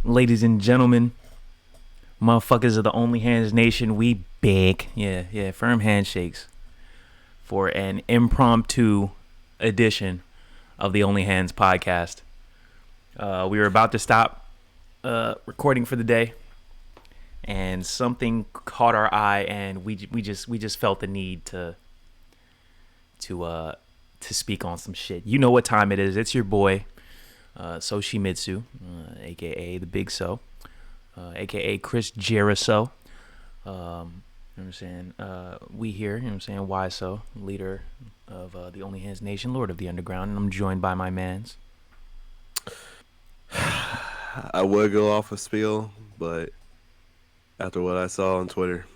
Ladies and gentlemen, motherfuckers of the OnlyHands Nation, we big. Yeah, firm handshakes for an impromptu edition of the OnlyHands podcast. We were about to stop recording for the day, and something caught our eye, and we just felt the need to speak on some shit. You know what time it is? It's your boy, Soshimitsu, aka the Big So, aka Chris Jeriso. You know what I'm saying? We here, you know what I'm saying? Why So, leader of the OnlyHands Nation, Lord of the Underground, and I'm joined by my mans. I would go off a spiel, but after what I saw on Twitter,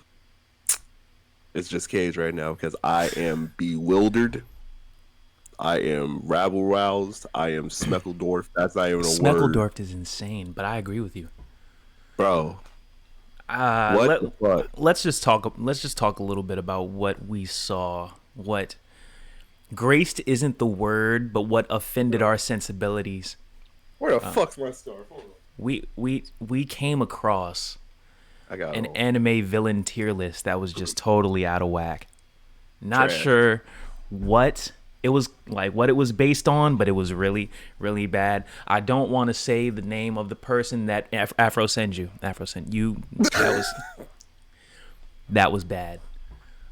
it's just Cage right now because I am bewildered. I am rabble-roused. I am Smeckledorf. That's not even a word. Smeckledorf is insane, but I agree with you. Bro. What the fuck? Let's just talk a little bit about what we saw. What graced isn't the word, but what offended our sensibilities. Where the fuck's my scarf? Hold on. We came across an it. anime villain tier list that was just totally out of whack. Not Trash. sure what it was like, what it was based on, but it was really, really bad. I don't want to say the name of the person that Afro sent you. Afro sent you. That was bad.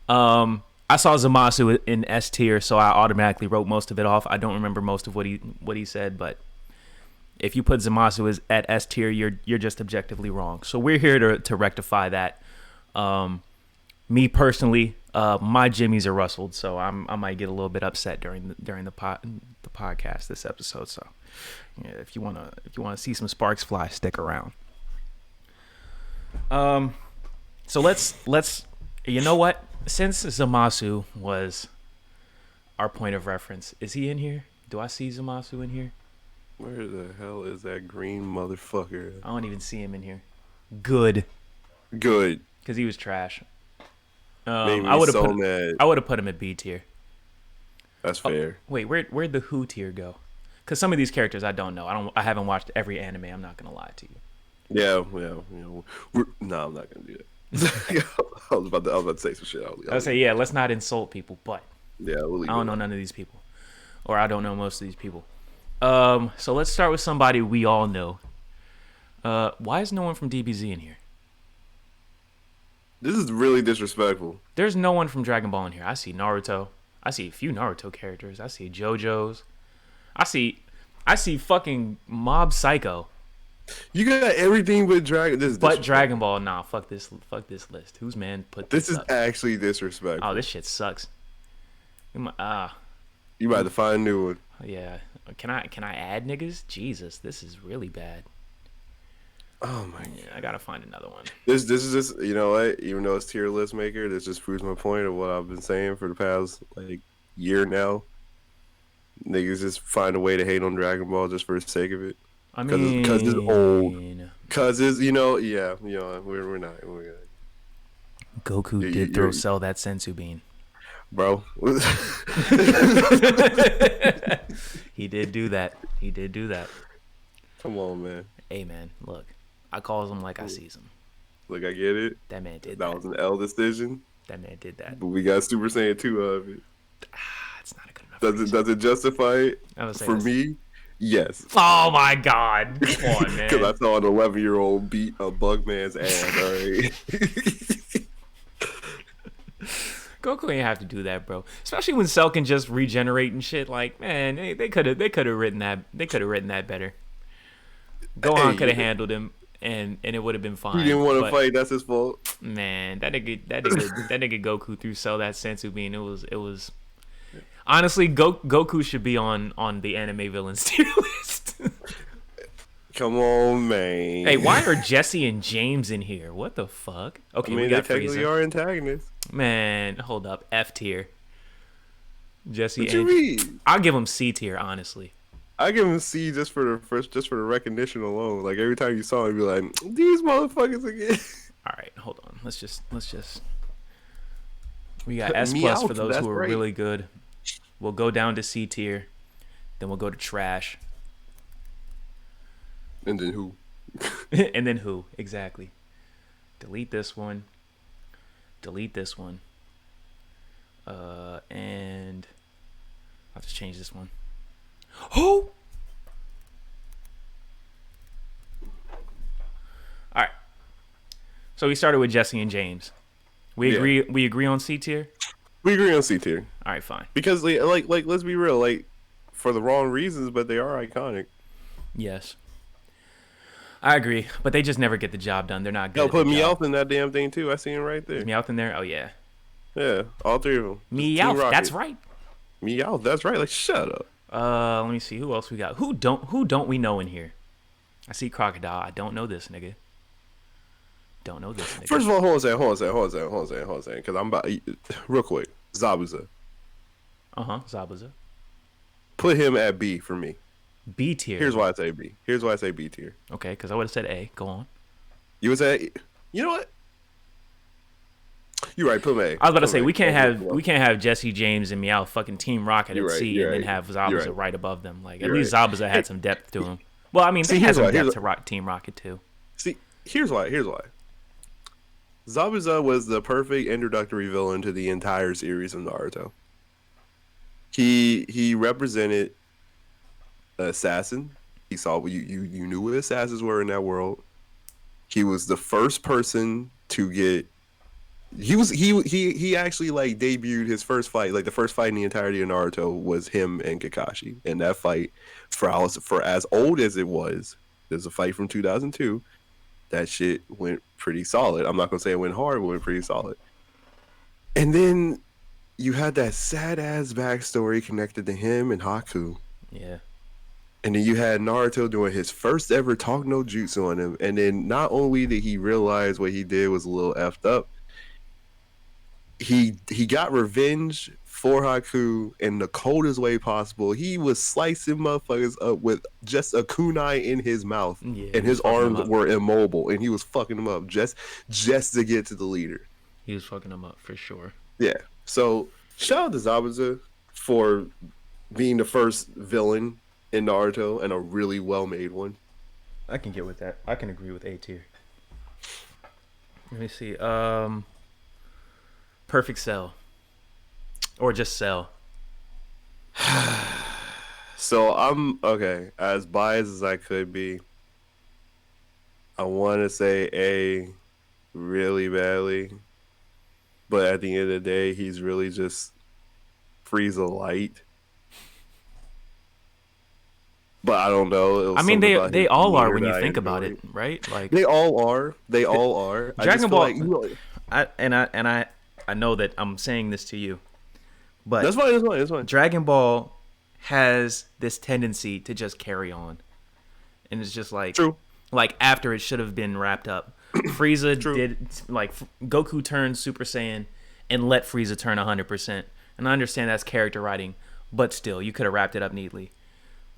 I saw Zamasu in S tier, so I automatically wrote most of it off. I don't remember most of what he said, but if you put Zamasu at S tier, you're just objectively wrong. So we're here to rectify that. Me personally, my jimmies are rustled, so I might get a little bit upset during the podcast this episode. So yeah, if you wanna see some sparks fly, stick around. So let's you know what? Since Zamasu was our point of reference, is he in here? Do I see Zamasu in here? Where the hell is that green motherfucker? I don't even see him in here. Good. Because he was trash. I would have put him at B tier. That's fair. Wait, where'd the Who tier go? Because some of these characters I don't know. I haven't watched every anime. I'm not gonna lie to you. Yeah. No, I'm not gonna do that. I was about to say some shit. I was say, yeah, let's not insult people, but yeah, I don't know none of these people, or I don't know most of these people. So let's start with somebody we all know. Why is no one from DBZ in here? This is really disrespectful. There's no one from Dragon Ball in here. I see Naruto. I see a few Naruto characters. I see JoJo's. I see fucking Mob Psycho. You got everything but Dragon Ball. Nah, fuck this list. Whose man put this is up? Actually disrespectful. Oh, this shit sucks. You might have to find a new one. Yeah. Can I add niggas? Jesus, this is really bad. Oh my god. I gotta find another one. This is just, you know what? Even though it's tier list maker, this just proves my point of what I've been saying for the past year now. Niggas just find a way to hate on Dragon Ball just for the sake of it. I mean, because it's old. Because it's we're not. Goku did throw Cell that sensu bean, bro. He did do that. Come on, man. Hey, man, look. I calls him like I sees him. Look, I get it. That man did that. That was an L decision. That man did that. But we got Super Saiyan 2 of it. It's not a good enough. Does it justify it for me? Yes. Oh my god. Come on, man. Because I saw an 11-year-old beat a Bugman's ass. All right. Goku ain't have to do that, bro. Especially when Cell can just regenerate and shit. Like, man, they could have written that. They could have written that better. Gohan could have handled him, and it would have been fine. He didn't want to fight. That's his fault. Man, that nigga Goku threw Cell that sensu bean. It was. Honestly, Goku should be on the anime villains tier list. Come on, man. Hey, why are Jesse and James in here? What the fuck? Okay, I mean, we got they technically are antagonists. Man, hold up. F tier. Jesse. What you mean? I'll give him C tier, honestly. I give him C just for the recognition alone. Like every time you saw him, you'd be like, these motherfuckers again. All right, hold on. Let's just. We got S plus for those who are really good. We'll go down to C tier, then we'll go to trash, And then who? And then who? Exactly. Delete this one. Delete this one. And I'll just change this one. Who? All right. So we started with Jesse and James. We agree. Yeah. We agree on C tier. We agree on C tier. All right, fine. Because like let's be real, like for the wrong reasons, but they are iconic. Yes. I agree, but they just never get the job done. They're not good. Yo, put Meowth in that damn thing too. I see him right there. Is Meowth in there? Oh yeah. Yeah, all three of them. Meowth, that's right. Meowth, that's right. Like shut up. Let me see who else we got. Who don't we know in here? I see Crocodile. I don't know this nigga. Don't know this nigga. First of all, hold on a second, because I'm about real quick. Zabuza. Zabuza. Put him at B for me. B tier. Here's why I say B. B tier. Okay, because I would have said A. Go on. You would say, you know what? You're right. Put him A. I was about to say we can't have Jesse, James, and Meow fucking Team Rocket at C and then have Zabuza right above them. Like at least Zabuza had some depth to him. Well, I mean, he has some depth to Team Rocket too. See, here's why. Zabuza was the perfect introductory villain to the entire series of Naruto. He represented an assassin. He saw you knew what assassins were in that world. He was the first person to get. He actually like debuted his first fight. Like the first fight in the entirety of Naruto was him and Kakashi. And that fight, for as old as it was, there's a fight from 2002. That shit went pretty solid. I'm not gonna say it went hard, but it went pretty solid. And then you had that sad ass backstory connected to him and Haku. Yeah. And then you had Naruto doing his first ever talk no jutsu on him. And then not only did he realize what he did was a little effed up, he got revenge for Haku in the coldest way possible. He was slicing motherfuckers up with just a kunai in his mouth, and his arms were immobile, and he was fucking them up just to get to the leader. He was fucking them up for sure. Yeah. So shout out to Zabuza for being the first villain in Naruto and a really well made one. I can get with that. I can agree with A tier. Let me see. Perfect Cell. Or just Cell. So I'm okay. As biased as I could be, I want to say A really badly. But at the end of the day, he's really just Frieza light. But I don't know. I mean, they all are when you think about it, right? Like they all are. Dragon Ball. Like, I know that I'm saying this to you, but that's fine. Dragon Ball has this tendency to just carry on, and it's just like true. Like after it should have been wrapped up. Frieza did like Goku turned Super Saiyan and let Frieza turn 100%. And I understand that's character writing, but still, you could have wrapped it up neatly.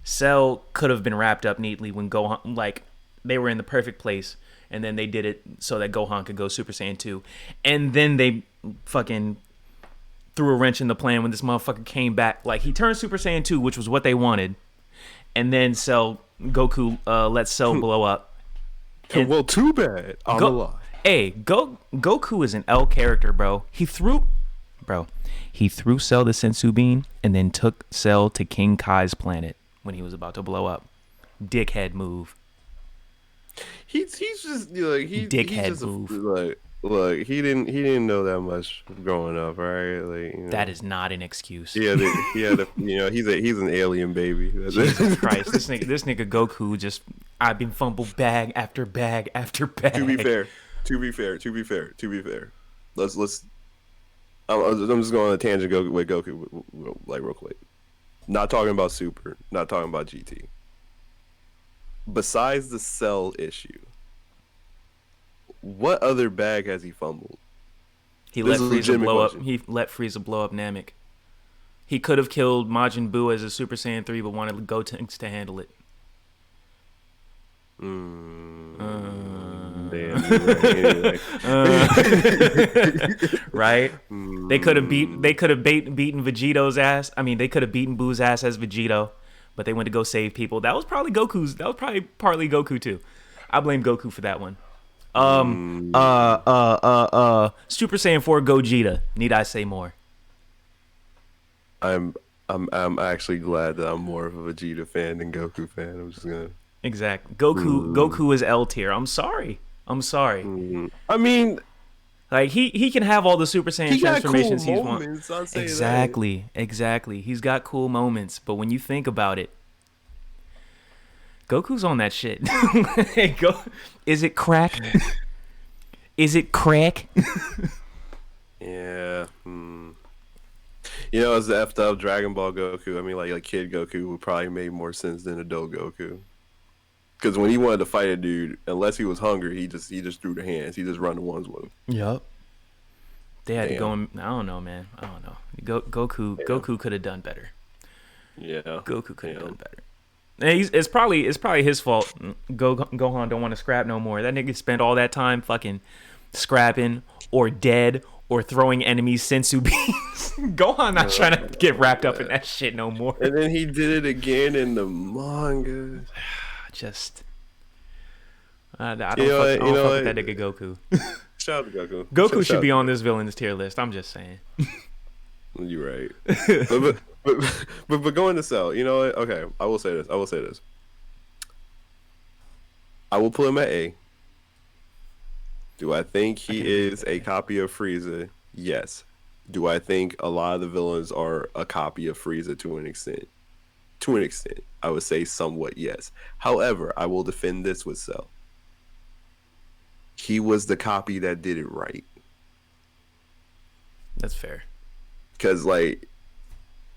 Cell could have been wrapped up neatly when Gohan, like they were in the perfect place, and then they did it so that Gohan could go Super Saiyan 2, and then they fucking threw a wrench in the plan when this motherfucker came back. Like he turned Super Saiyan 2, which was what they wanted, and then Goku let Cell blow up. And, well, too bad. Goku is an L character, bro. He threw Cell the Sensu Bean and then took Cell to King Kai's planet when he was about to blow up. Dickhead move. He's just like dickhead move. Look, he didn't know that much growing up, right? Like that is not an excuse. Yeah, he's an alien baby. Jesus Christ, this nigga Goku just I've been fumbled bag after bag after bag. To be fair. Let's. I'm just going on a tangent with Goku, like real quick. Not talking about Super, not talking about GT. Besides the Cell issue, what other bag has he fumbled? He let Frieza blow up Namek. He could have killed Majin Buu as a Super Saiyan 3, but wanted Gotenks to handle it. Damn. Right? They could have beaten Vegeto's ass. I mean, they could have beaten Buu's ass as Vegito, but they went to go save people. That was probably partly Goku too. I blame Goku for that one. Mm, Super Saiyan 4 Gogeta. Need I say more? I'm I'm actually glad that I'm more of a Vegeta fan than Goku fan. I'm just gonna. Exact. Goku is L tier. I'm sorry. I'm sorry. I mean, Like he can have all the Super Saiyan he got cool transformations he's want. moments. I'll say that. Exactly. He's got cool moments, but when you think about it, Goku's on that shit. Hey, is it crack? Is it crack? Yeah. You know, as the effed up Dragon Ball Goku, I mean, like Kid Goku would probably make more sense than adult Goku. Because when he wanted to fight a dude, unless he was hungry, he just threw the hands. He just run the ones with him. Yep. They had to go Damn. in. I don't know, man. I don't know. Damn. Goku could have done better. Yeah. Goku could have done Damn. better. And it's probably his fault. Gohan don't want to scrap no more. That nigga spent all that time fucking scrapping or dead or throwing enemies sensu beans. Gohan not trying to get wrapped up in that shit no more. And then he did it again in the manga. Just I don't You know fuck, I what? You don't know fuck with what? that nigga Goku. Shout out to Goku. Goku should Shout be out on this villains tier list. I'm just saying. You're right. but going to Cell, you know what? Okay, I will say this. I will put him at A. Do I think I he can agree is with a that. copy of Frieza? Yes. Do I think a lot of the villains are a copy of Frieza to an extent? To an extent, I would say somewhat yes. However, I will defend this with Cell. He was the copy that did it right. That's fair. Cause like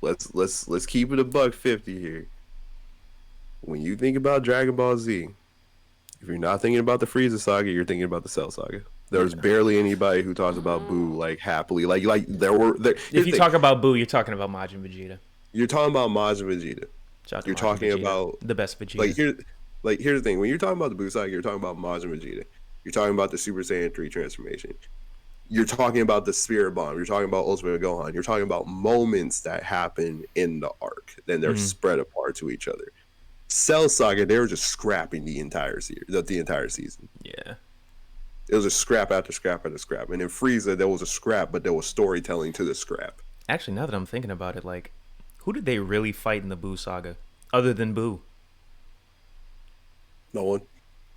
let's keep it a buck 50 here. When you think about Dragon Ball Z, if you're not thinking about the Frieza saga, you're thinking about the Cell saga. There's Yeah. barely anybody who talks about Boo like happily. Like there. If Here's you the thing. talk about Boo, you're talking about Majin Vegeta. You're talking about Majin Vegeta. Shout out to You're Majin talking Vegeta, about the best like Vegeta. here like here's the thing. When you're talking about the Boo saga, you're talking about Majin Vegeta. You're talking about the Super Saiyan 3 transformation. You're talking about the Spirit Bomb. You're talking about Ultimate Gohan. You're talking about moments that happen in the arc. Then they're Mm-hmm. spread apart to each other. Cell Saga, they were just scrapping the entire series, the entire season. Yeah. It was a scrap after scrap after scrap. And in Frieza, there was a scrap, but there was storytelling to the scrap. Actually, now that I'm thinking about it, like, who did they really fight in the Boo saga, other than Boo? No one.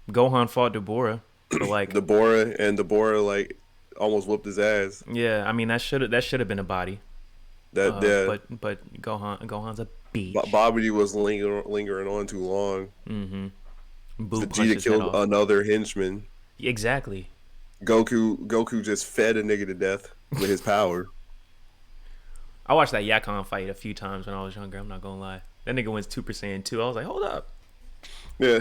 Gohan fought Deborah, but like, Deborah like almost whooped his ass. yeah, I mean that should have been a body. That But Gohan's a beach. Bobby was lingering on too long. Mm-hmm. Boo punched Vegeta his head killed off. another henchman. Exactly. Goku just fed a nigga to death with his power. I watched that Yakon fight a few times when I was younger. I'm not gonna lie. That nigga went Super Saiyan 2. I was like, hold up. Yeah,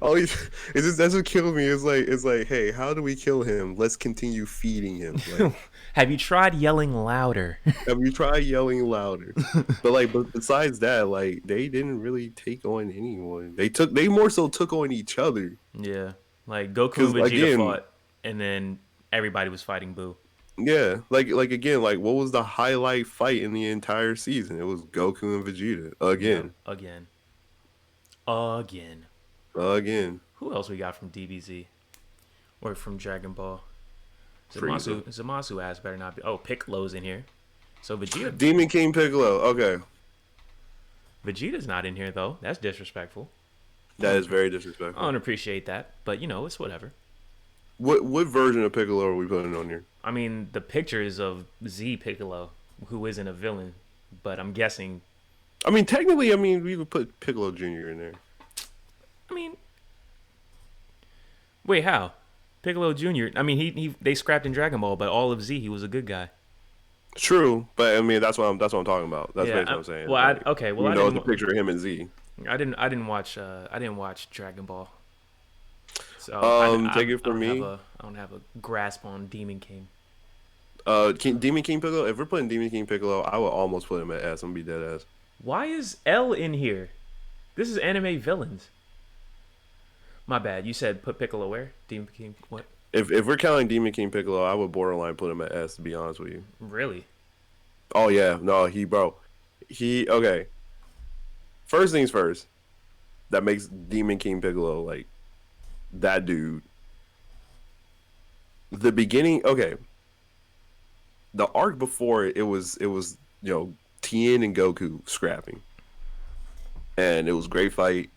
all he's it's just, that's what killed me. It's like, hey, how do we kill him? Let's continue feeding him. Like, Have you tried yelling louder? have you tried yelling louder? But besides that, like they didn't really take on anyone. They more so took on each other. Yeah. Like Goku Because and Vegeta again, fought, and then everybody was fighting Boo. yeah, like again, like what was the highlight fight in the entire season? It was Goku and Vegeta Yep. again, Again. Again. again. Who else we got from DBZ? Or from Dragon Ball? Frieza, Zamasu ass better not be. Oh, Piccolo's in here. So Demon King Piccolo. Okay, Vegeta's not in here though. That's disrespectful. I that is don't, very I disrespectful. don't appreciate that, but it's whatever. What version of Piccolo are we putting on here? I mean, the picture is of Z Piccolo, who isn't a villain, but I'm guessing. I mean, technically, I mean, we would put Piccolo Jr. in there. I mean, wait, how? Piccolo Jr. I mean, they scrapped in Dragon Ball, but all of Z, he was a good guy. True, but I mean, that's what I'm talking about. That's Yeah. basically what I'm saying. Well, Like, okay. Well, you I know, it's a didn't. picture of him and Z. I didn't watch Dragon Ball, so Take it from me. I don't have a grasp on Demon King. Demon King Piccolo. If we're putting Demon King Piccolo, I would almost put him at S. I'm gonna be dead ass. Why is L in here? This is anime villains. My bad. You said put Piccolo where? Demon King. What? If we're counting Demon King Piccolo, I would borderline put him at S. To be honest with you. Really? Oh yeah, no, he okay. First things first. That makes Demon King Piccolo like that dude. The beginning, okay. The arc before it was Tien and Goku scrapping, and it was a great fight.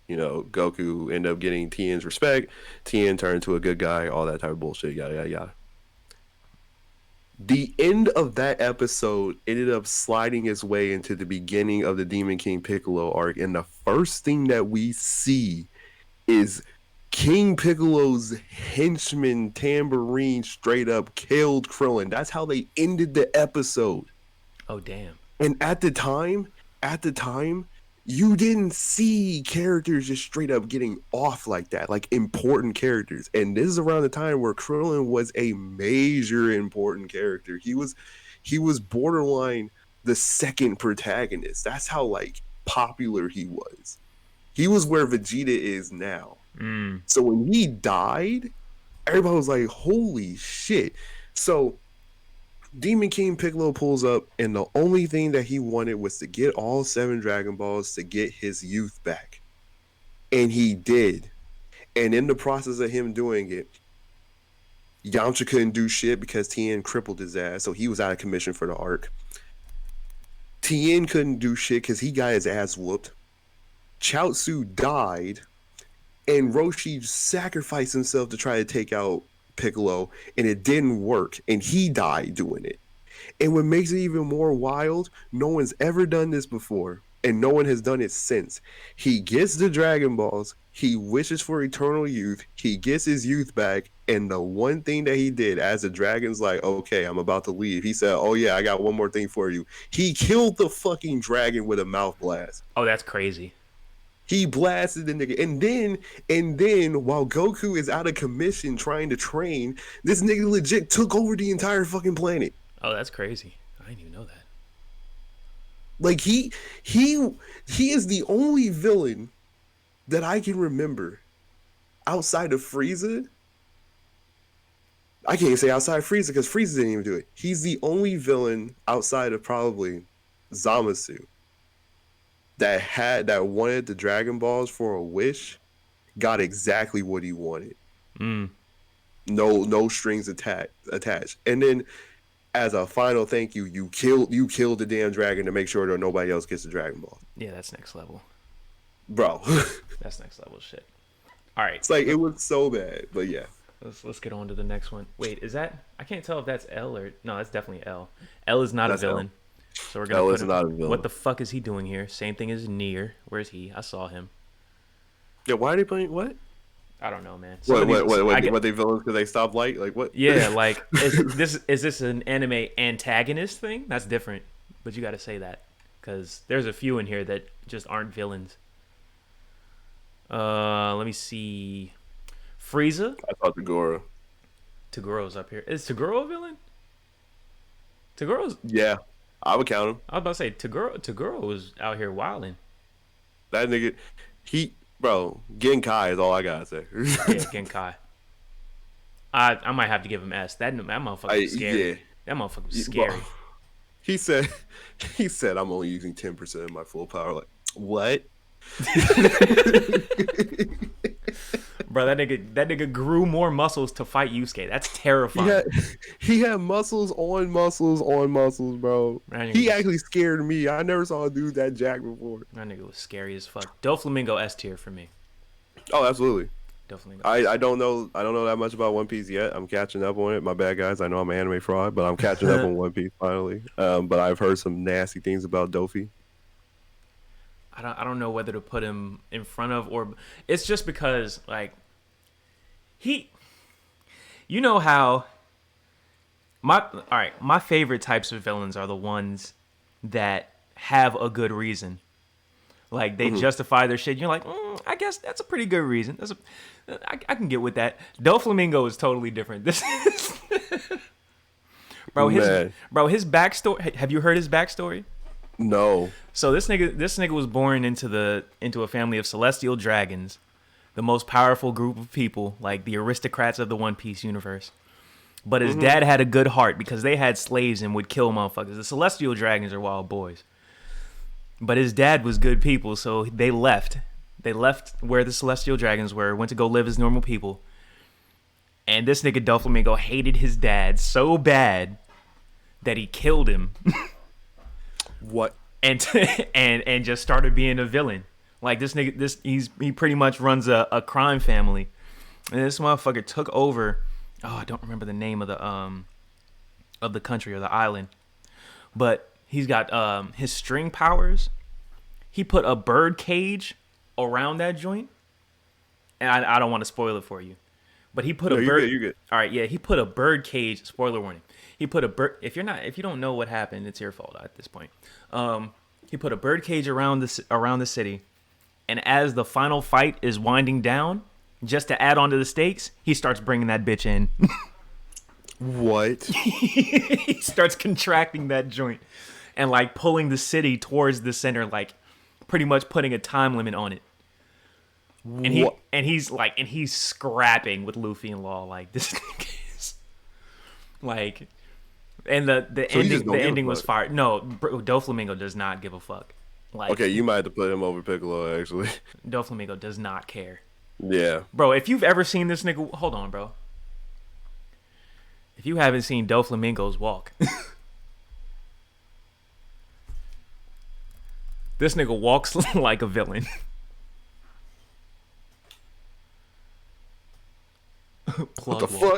Goku ended up getting Tien's respect. Tien turned into a good guy, all that type of bullshit, yada yada yada. The end of that episode ended up sliding its way into the beginning of the Demon King Piccolo arc, and the first thing that we see is King Piccolo's henchman Tambourine straight up killed Krillin. That's how they ended the episode. Oh damn. And at the time, you didn't see characters just straight up getting off like that, like important characters. And this is around the time where Krillin was a major important character. He was borderline the second protagonist. That's how like popular he was. He was where Vegeta is now. So when he died, everybody was like, holy shit. So Demon King Piccolo pulls up, and the only thing that he wanted was to get all 7 Dragon Balls to get his youth back. And he did. And in the process of him doing it, Yamcha couldn't do shit because Tien crippled his ass, so he was out of commission for the arc. Tien couldn't do shit because he got his ass whooped. Chaozu died, and Roshi sacrificed himself to try to take out Piccolo, and it didn't work, and he died doing it. And what makes it even more wild, no one's ever done this before, and no one has done it since. He gets the Dragon Balls, he wishes for eternal youth, he gets his youth back, and the one thing that he did as the dragon's like, okay, I'm about to leave, he said, oh yeah, I got one more thing for you. He killed the fucking dragon with a mouth blast. Oh, that's crazy. He blasted the nigga. And then while Goku is out of commission trying to train, this nigga legit took over the entire fucking planet. Oh, that's crazy. I didn't even know that. Like he is the only villain that I can remember outside of Frieza. I can't even say outside of Frieza because Frieza didn't even do it. He's the only villain outside of probably Zamasu that wanted the Dragon Balls for a wish, got exactly what he wanted. No strings attached. And then as a final thank you, you killed the damn dragon to make sure that nobody else gets the Dragon Ball. Yeah, that's next level. Bro. That's next level shit. All right. It's like it was so bad, but yeah. Let's get on to the next one. Wait, is that, I can't tell if that's L or no, that's definitely L. L is not a villain. L. So we're gonna put him, not a villain. What the fuck is he doing here? Same thing as Nier. Where's he? I saw him. Yeah, why are they playing what? I don't know, man. What they villains because they stopped light? Like what? Yeah, like is this an anime antagonist thing? That's different. But you got to say that because there's a few in here that just aren't villains. Let me see. Frieza. I thought Tagoro. Tagoro's up here. Is Tagoro a villain? Tagoro's. Yeah. I would count him. I was about to say Tagoro was out here wilding. That nigga, Genkai is all I gotta say. Yeah, Genkai. I might have to give him S. That motherfucker was scary. Yeah. That motherfucker was scary. Bro, he said I'm only using 10% of my full power. Like, what? Bro, that nigga grew more muscles to fight Yusuke. That's terrifying. He had muscles on muscles on muscles, bro. He actually scared me. I never saw a dude that jacked before. That nigga was scary as fuck. Doflamingo S tier for me. Oh, absolutely. Doflamingo. I don't know that much about One Piece yet. I'm catching up on it. My bad, guys. I know I'm an anime fraud, but I'm catching up on One Piece finally. But I've heard some nasty things about Dofi. I don't know whether to put him in front of or it's just because like you know how my favorite types of villains are the ones that have a good reason. Like they justify their shit. You're like, I guess that's a pretty good reason. I can get with that. Doflamingo is totally different. This is his backstory. Have you heard his backstory? No. So this nigga was born into a family of celestial dragons, the most powerful group of people, like the aristocrats of the One Piece universe. But his dad had a good heart because they had slaves and would kill motherfuckers. The celestial dragons are wild boys. But his dad was good people, so they left. They left where the Celestial Dragons were, went to go live as normal people. And this nigga Doflamingo hated his dad so bad that he killed him. What? And and just started being a villain. Like this nigga, he pretty much runs a crime family. And this motherfucker took over. Oh, I don't remember the name of the country or the island. But he's got his string powers. He put a bird cage around that joint. And I don't want to spoil it for you. But he put a bird. You're good. All right, yeah, he put a bird cage. Spoiler warning. He put a bird. If you don't know what happened, it's your fault at this point. He put a bird cage around the city, and as the final fight is winding down, just to add on to the stakes, he starts bringing that bitch in. What? He starts contracting that joint, and like pulling the city towards the center, like pretty much putting a time limit on it. And he's scrapping with Luffy and Law like this nigga is like, and the ending was fire. No, Doflamingo does not give a fuck. Like, okay, you might have to put him over Piccolo actually. Doflamingo does not care. Yeah, bro. If you've ever seen this nigga, hold on, bro. If you haven't seen Doflamingo's walk, this nigga walks like a villain. What the fuck?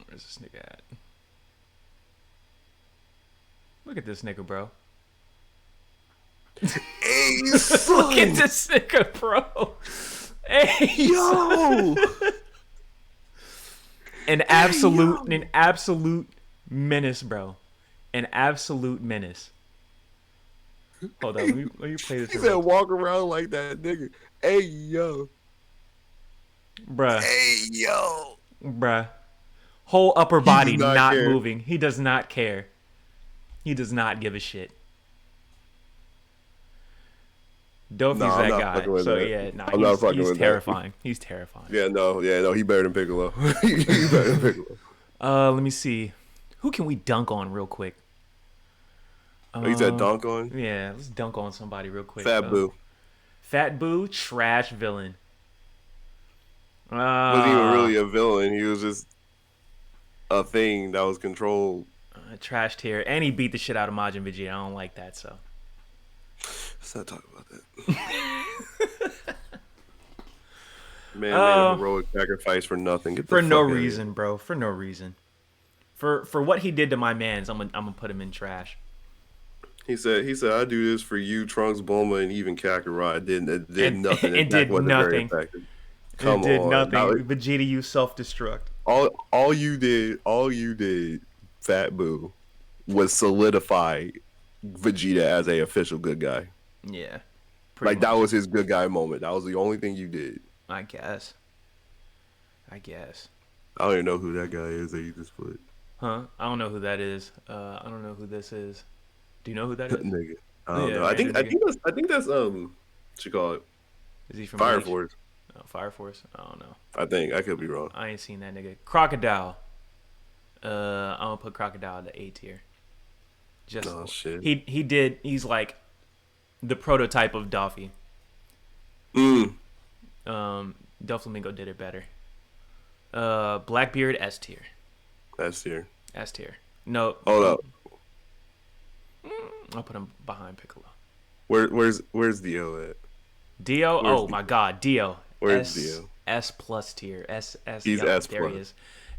Where's this nigga at? Look at this nigga, bro. Hey, son. Look at this nigga, bro. Hey, yo. An absolute menace, bro. An absolute menace. Hold on, let me play this. He said walk around like that nigga. Hey, yo. Bruh. Hey, yo. Bruh. Whole upper body not care. moving. He does not care. He does not give a shit. Dofi's that guy. So yeah, he's terrifying. He's terrifying. Yeah, no, he better than Piccolo. He better than Piccolo. Let me see. Who can we dunk on real quick? You said dunk on? Yeah, let's dunk on somebody real quick. Fat Boo. Fat Boo, trash villain. Wasn't even really a villain. He was just a thing that was controlled. Trash tier. And he beat the shit out of Majin Vegeta. I don't like that, so. Let's not talk about that. Man made a heroic sacrifice for nothing. For no reason, bro. For no reason. For what he did to my mans, I'm gonna put him in trash. He said, I do this for you, Trunks, Bulma, and even Kakarot. It did nothing. It did nothing. Come on. It did nothing. Now, Vegeta, you self-destruct. All you did, Fat Boo, was solidify Vegeta as a official good guy. Yeah. Like, that was his good guy moment. That was the only thing you did. I guess. I don't even know who that guy is that you just put. Huh? I don't know who that is. I don't know who this is. Do you know who that is? Nigga. I don't know. I think that's what you call it. Is he from Fire Bleach? Force? Oh, Fire Force? I don't know. I think I could be wrong. I ain't seen that nigga. Crocodile. I'm gonna put Crocodile at the A tier. Oh shit. He's like the prototype of Doffy. Doflamingo did it better. Blackbeard S tier. S tier. S tier. No. Hold up. I'll put him behind Piccolo. Where's Dio at? Dio? Oh my god, Dio. Where's Dio? S plus tier. S. He's God, S there plus. He is.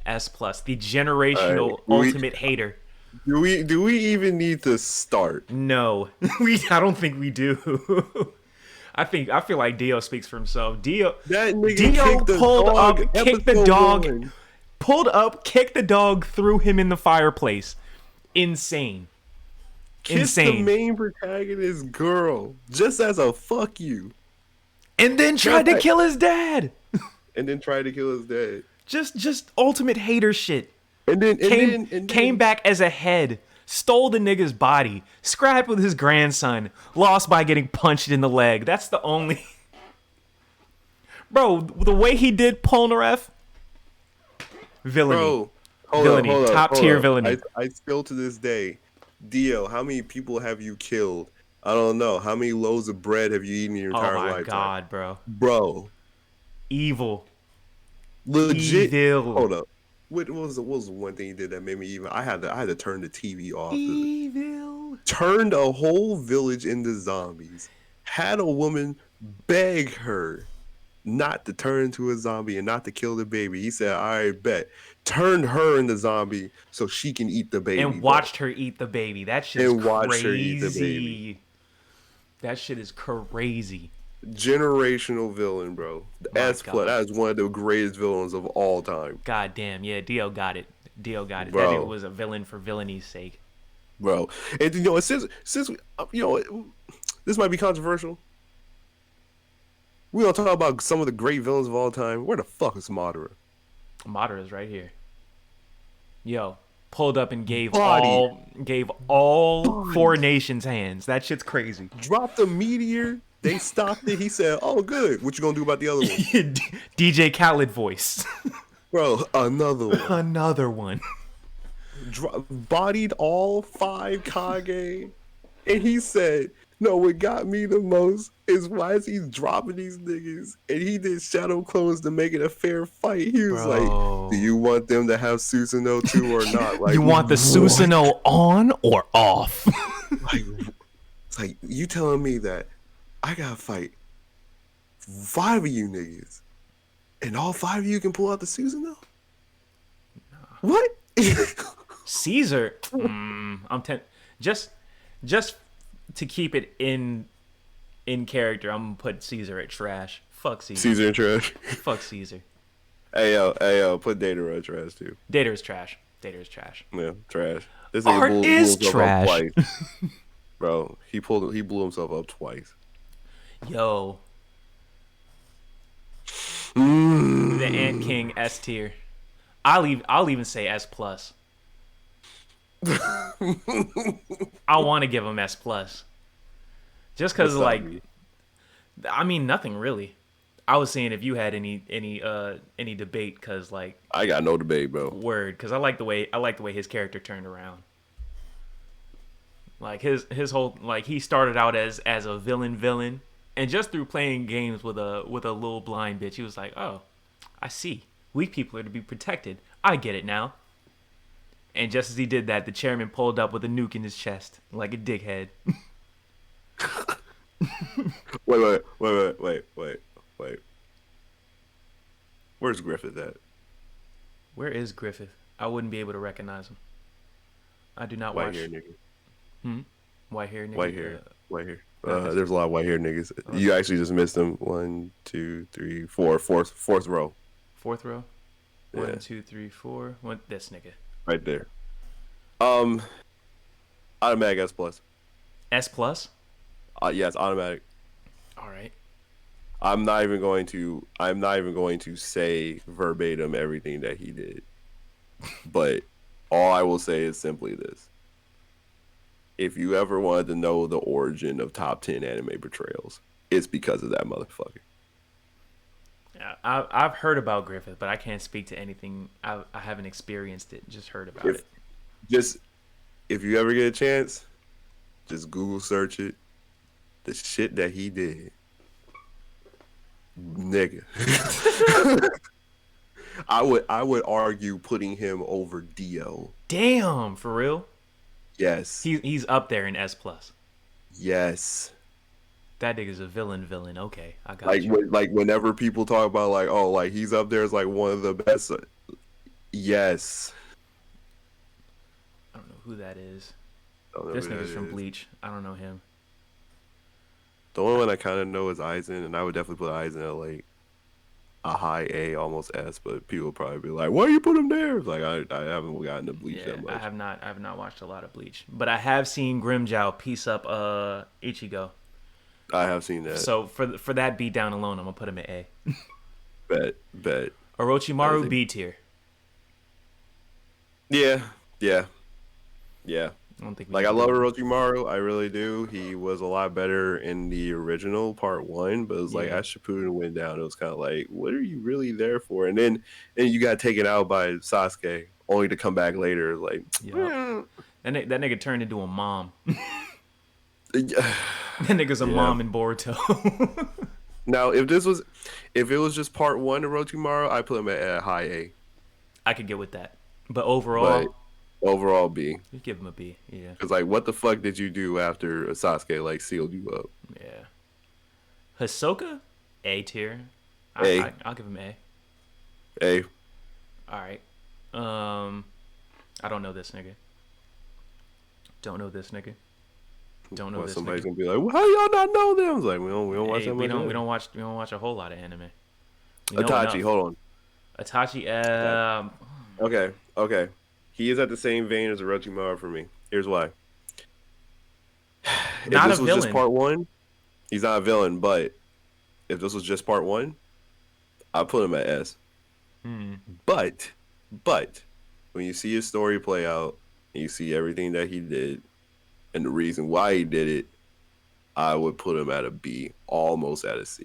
S plus. The generational ultimate hater. Do we even need to start? No. I don't think we do. I feel like Dio speaks for himself. Dio pulled up, kicked the dog, kicked the dog, threw him in the fireplace. Insane. Kiss the main protagonist girl just as a fuck you. And then tried to kill his dad. Just ultimate hater shit. And then came back as a head, stole the nigga's body, scrapped with his grandson, lost by getting punched in the leg. That's the only... Bro, the way he did Polnareff, villainy. Bro, villainy. Top tier villainy. I still to this day Dio, how many people have you killed? I don't know. How many loaves of bread have you eaten in your Oh entire my lifetime? god, bro. Bro, Evil. legit. Evil. Hold up. What was the one thing he did that made me even? I had to turn the TV off. Evil. Turned a whole village into zombies. Had a woman beg her not to turn into a zombie and not to kill the baby. He said, "All right, bet." Turned her into zombie so she can eat the baby, And bro, watched her eat the baby. That shit is and watched her eat the baby. crazy. That shit is crazy. Generational villain, bro. The My S plus. god. That is one of the greatest villains of all time, God damn. Yeah, Dio got it. Dio got it. That nigga bro. was a villain for villaini's sake. Bro, and since this might be controversial. We gonna talk about some of the great villains of all time. Where the fuck is Madara? Madara's right here. Yo, pulled up and Body, gave all four body. nations hands. That shit's crazy. Dropped a meteor. They stopped it. He said, "Oh, good. What you gonna do about the other one, DJ Khaled voice. bro? Another one. Another one. Bodied all 5 Kage, and he said, "No, what got me the most is why is he dropping these niggas?" And he did shadow clones to make it a fair fight. He was like, "Do Bro. you want them to have Susanoo too or not?" Like, You want the what? Susanoo on or off? Like, it's like you telling me that I gotta fight 5 of you niggas, and all 5 of you can pull out the Susanoo? What? Caesar. I'm just just to keep it in character, I'm gonna put Caesar at trash. Fuck Caesar. Caesar and trash. Fuck Caesar. Hey yo, put Data at trash too. Data is trash. Data is trash. Yeah, trash. This Art blew is himself trash. up twice, bro. He blew himself up twice. Yo, Mm. the Ant King S tier. I'll even say S plus. I want to give him S plus. Just because, What's that like, mean? I mean, nothing really. I was saying if you had any debate, cause like I got no debate, bro. word, cause I like the way his character turned around. Like his whole like he started out as a villain, and just through playing games with a little blind bitch, he was like, oh, I see. Weak people are to be protected. I get it now. And just as he did that, the chairman pulled up with a nuke in his chest, like a dickhead. Wait. Where's Griffith at? Where is Griffith? I wouldn't be able to recognize him. I do not White watch hair nigga. white hair nigga. White hair. White hair. no, There's a lot of white hair niggas. You actually just missed them. 1, 2, 3, 4. Fourth row. Fourth row. Yeah. 1, 2, 3, 4. One. This nigga. Right there. Um, automatic S plus. S plus. Yes, automatic. All right. I'm not even going to say verbatim everything that he did. But all I will say is simply this. If you ever wanted to know the origin of top 10 anime betrayals, it's because of that motherfucker. Yeah, I've heard about Griffith, but I can't speak to anything. I haven't experienced it. Just heard about it. If you ever get a chance, just Google search it. The shit that he did. Nigga. I would argue putting him over Dio. Damn, for real. Yes. He's up there in S plus. Yes. That nigga's a villain. Okay, I got you. Whenever people talk about like, oh, like he's up there as like one of the best. Yes. I don't know who that is. Don't know This who that nigga's from is. Bleach. I don't know him. The only one I kind of know is Aizen, and I would definitely put Aizen at like a high A, almost S. But people would probably be like, "Why you put him there?" Like I haven't gotten to Bleach Yeah, that much. I have not watched a lot of Bleach, but I have seen Grimjow piece up Ichigo. I have seen that. So for that beat down alone, I'm gonna put him at A. Bet. Orochimaru B tier. Yeah. I don't think we Like need I to love go- Orochimaru, I really do. He was a lot better in the original part 1, but it was like Yeah. as Shippuden went down, it was kind of like, what are you really there for? And you got taken out by Sasuke, only to come back later. Like, Yup. That nigga turned into a mom. Yeah. That nigga's a Yeah. mom in Boruto. Now, if it was just part one of Orochimaru, I put him at a high A. I could get with that, but But overall, overall B. you give him a B. Yeah, Because like, what the fuck did you do after Sasuke like sealed you up? yeah. Hisoka, A tier. A, I'll give him A. A. All right. I don't know this nigga. Don't know this nigga. Don't know Well, this somebody's nigga. gonna be like, well, how y'all not know them? I was like, we don't watch Hey, that much. we don't watch a whole lot of anime. We know Itachi, enough. hold on. Itachi, Okay, okay. He is at the same vein as Orochimaru for me. Here's why. If not a this was just villain. part one, he's not a villain. But if this was just part one, I'd put him at S. Hmm. But, when you see his story play out, and you see everything that he did, and the reason why he did it, I would put him at a B, almost at a C.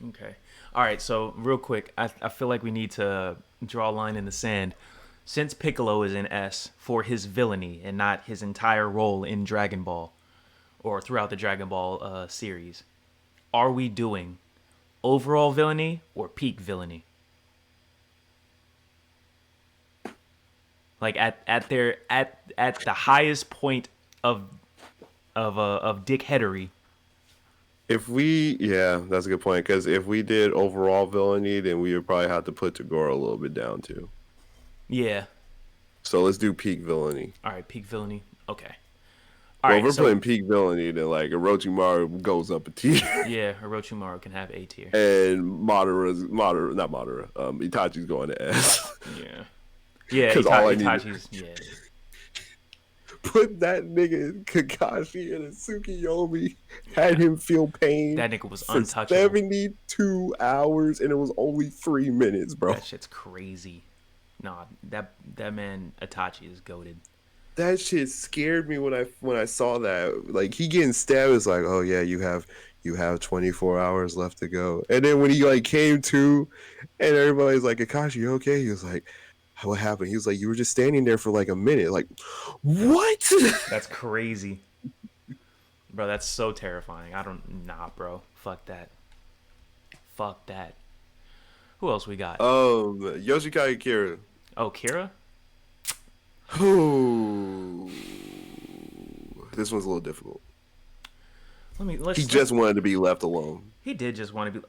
Okay. All right. So real quick, I feel like we need to draw a line in the sand. Since Piccolo is in S for his villainy and not his entire role in Dragon Ball or throughout the Dragon Ball series, are we doing overall villainy or peak villainy? Like at the highest point of dickheadery. Yeah, that's a good point. Because if we did overall villainy, then we would probably have to put Tagore a little bit down too. Yeah. So let's do peak villainy. All right, peak villainy. Okay. Well, All right, if we're so putting peak villainy, then like Orochimaru goes up a tier, yeah, Orochimaru can have A tier. and not Madara. Itachi's going to S. Yeah. Yeah, Because all I need Itachi's yeah. put that nigga Kakashi in a Tsukiyomi, had him feel pain. That nigga was for untouchable. 72 hours, and it was only 3 minutes, bro. That shit's crazy. Nah, that man Itachi is goated. That shit scared me when I saw that. Like, he getting stabbed, it's like, oh yeah, you have 24 hours left to go. And then when he like came to, and everybody's like, Kakashi, you okay? He was like, what happened? He was like, you were just standing there for like a minute. Like, what? That's crazy. Bro, that's so terrifying. Nah, bro. Fuck that. Fuck that. Who else we got? Yoshikage Kira. Oh, Kira? Ooh. This one's a little difficult. He just wanted to be left alone. He did just want to be.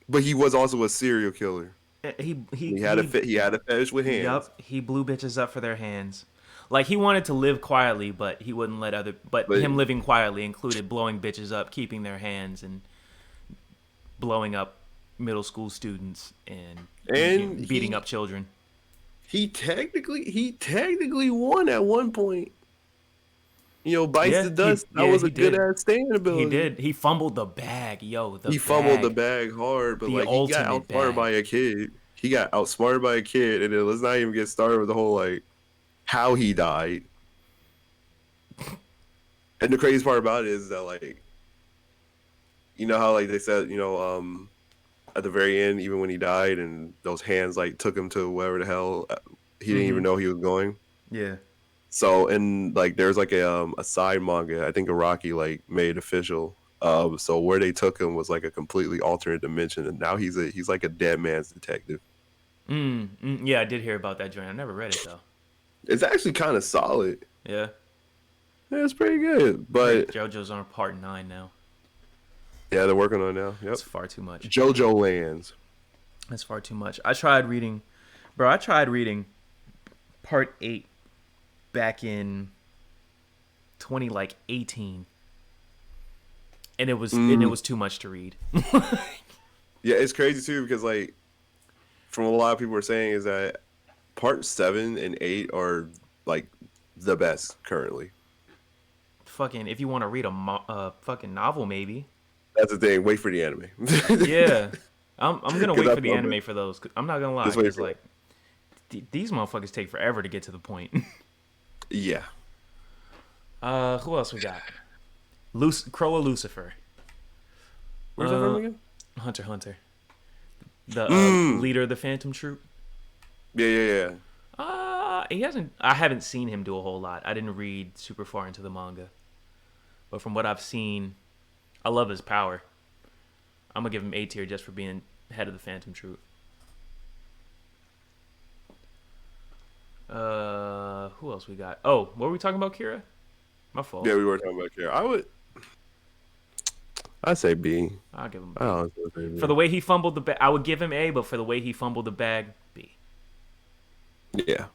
But he was also a serial killer. He had a fetish with hands. Yup, he blew bitches up for their hands. Like, he wanted to live quietly, but he wouldn't let but him living quietly included blowing bitches up, keeping their hands, and blowing up middle school students and beating up children. He technically won at one point. You know, bites the dust. That was a good ass staying ability. He did. He fumbled the bag, fumbled the bag hard, but like, he got outsmarted by a kid. He got outsmarted by a kid, and then let's not even get started with the whole like how he died. And the crazy part about it is that, like, you know how like they said, you know, at the very end, even when he died, and those hands like took him to wherever the hell he didn't even know he was going. Yeah. So, and like, there's like a side manga, I think Araki like made official. So where they took him was like a completely alternate dimension, and now he's like a dead man's detective. Yeah, I did hear about that joint. I never read it though. It's actually kind of solid. Yeah. Yeah, it's pretty good. But JoJo's on part 9 now. Yeah, they're working on it now. Yep. That's far too much. JoJo Lands. That's far too much. I tried reading part 8 back in 2018. And it was too much to read. Yeah, it's crazy too, because like, from what a lot of people are saying is that part 7 and 8 are like the best currently. Fucking, if you want to read a fucking novel, maybe. That's the thing. Wait for the anime. Yeah, I'm gonna wait for the anime for those. I'm not gonna lie. It's like these motherfuckers take forever to get to the point. Yeah. Who else we got? Crow of Lucifer. Where's that from again? Hunter. The leader of the Phantom Troop. Yeah, yeah, yeah. He hasn't. I haven't seen him do a whole lot. I didn't read super far into the manga, but from what I've seen, I love his power. I'm gonna give him A tier just for being head of the Phantom Troop. Who else we got? Oh, what were we talking about, Kira? My fault. Yeah, we were talking about care. I'd say B. I'll give him I B. honestly would say For B. the way he fumbled the bag, I would give him A, but for the way he fumbled the bag, B. Yeah.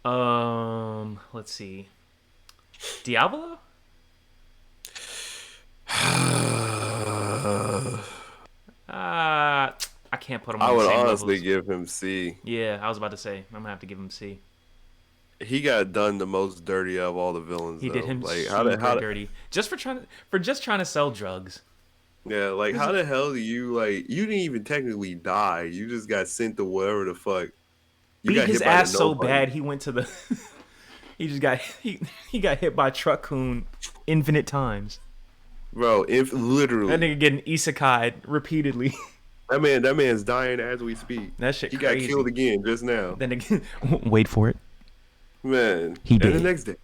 Let's see. Diavolo? I can't put him I on the would same honestly levels. give him C. Yeah, I was about to say I'm gonna have to give him C. He got done the most dirty of all the villains, He did though. him Like super dirty just for trying to sell drugs. yeah, like This how is- the hell do you like? You didn't even technically die. You just got sent to whatever the fuck. You Beat got his hit by the ass no so button, bad he went to the. He just got he got hit by Truck Coon infinite times. bro. If That literally, nigga getting isekai'd repeatedly. that man's dying as we speak. That shit He got crazy. killed again just now, Then again, wait for it. man. He And the did. next day,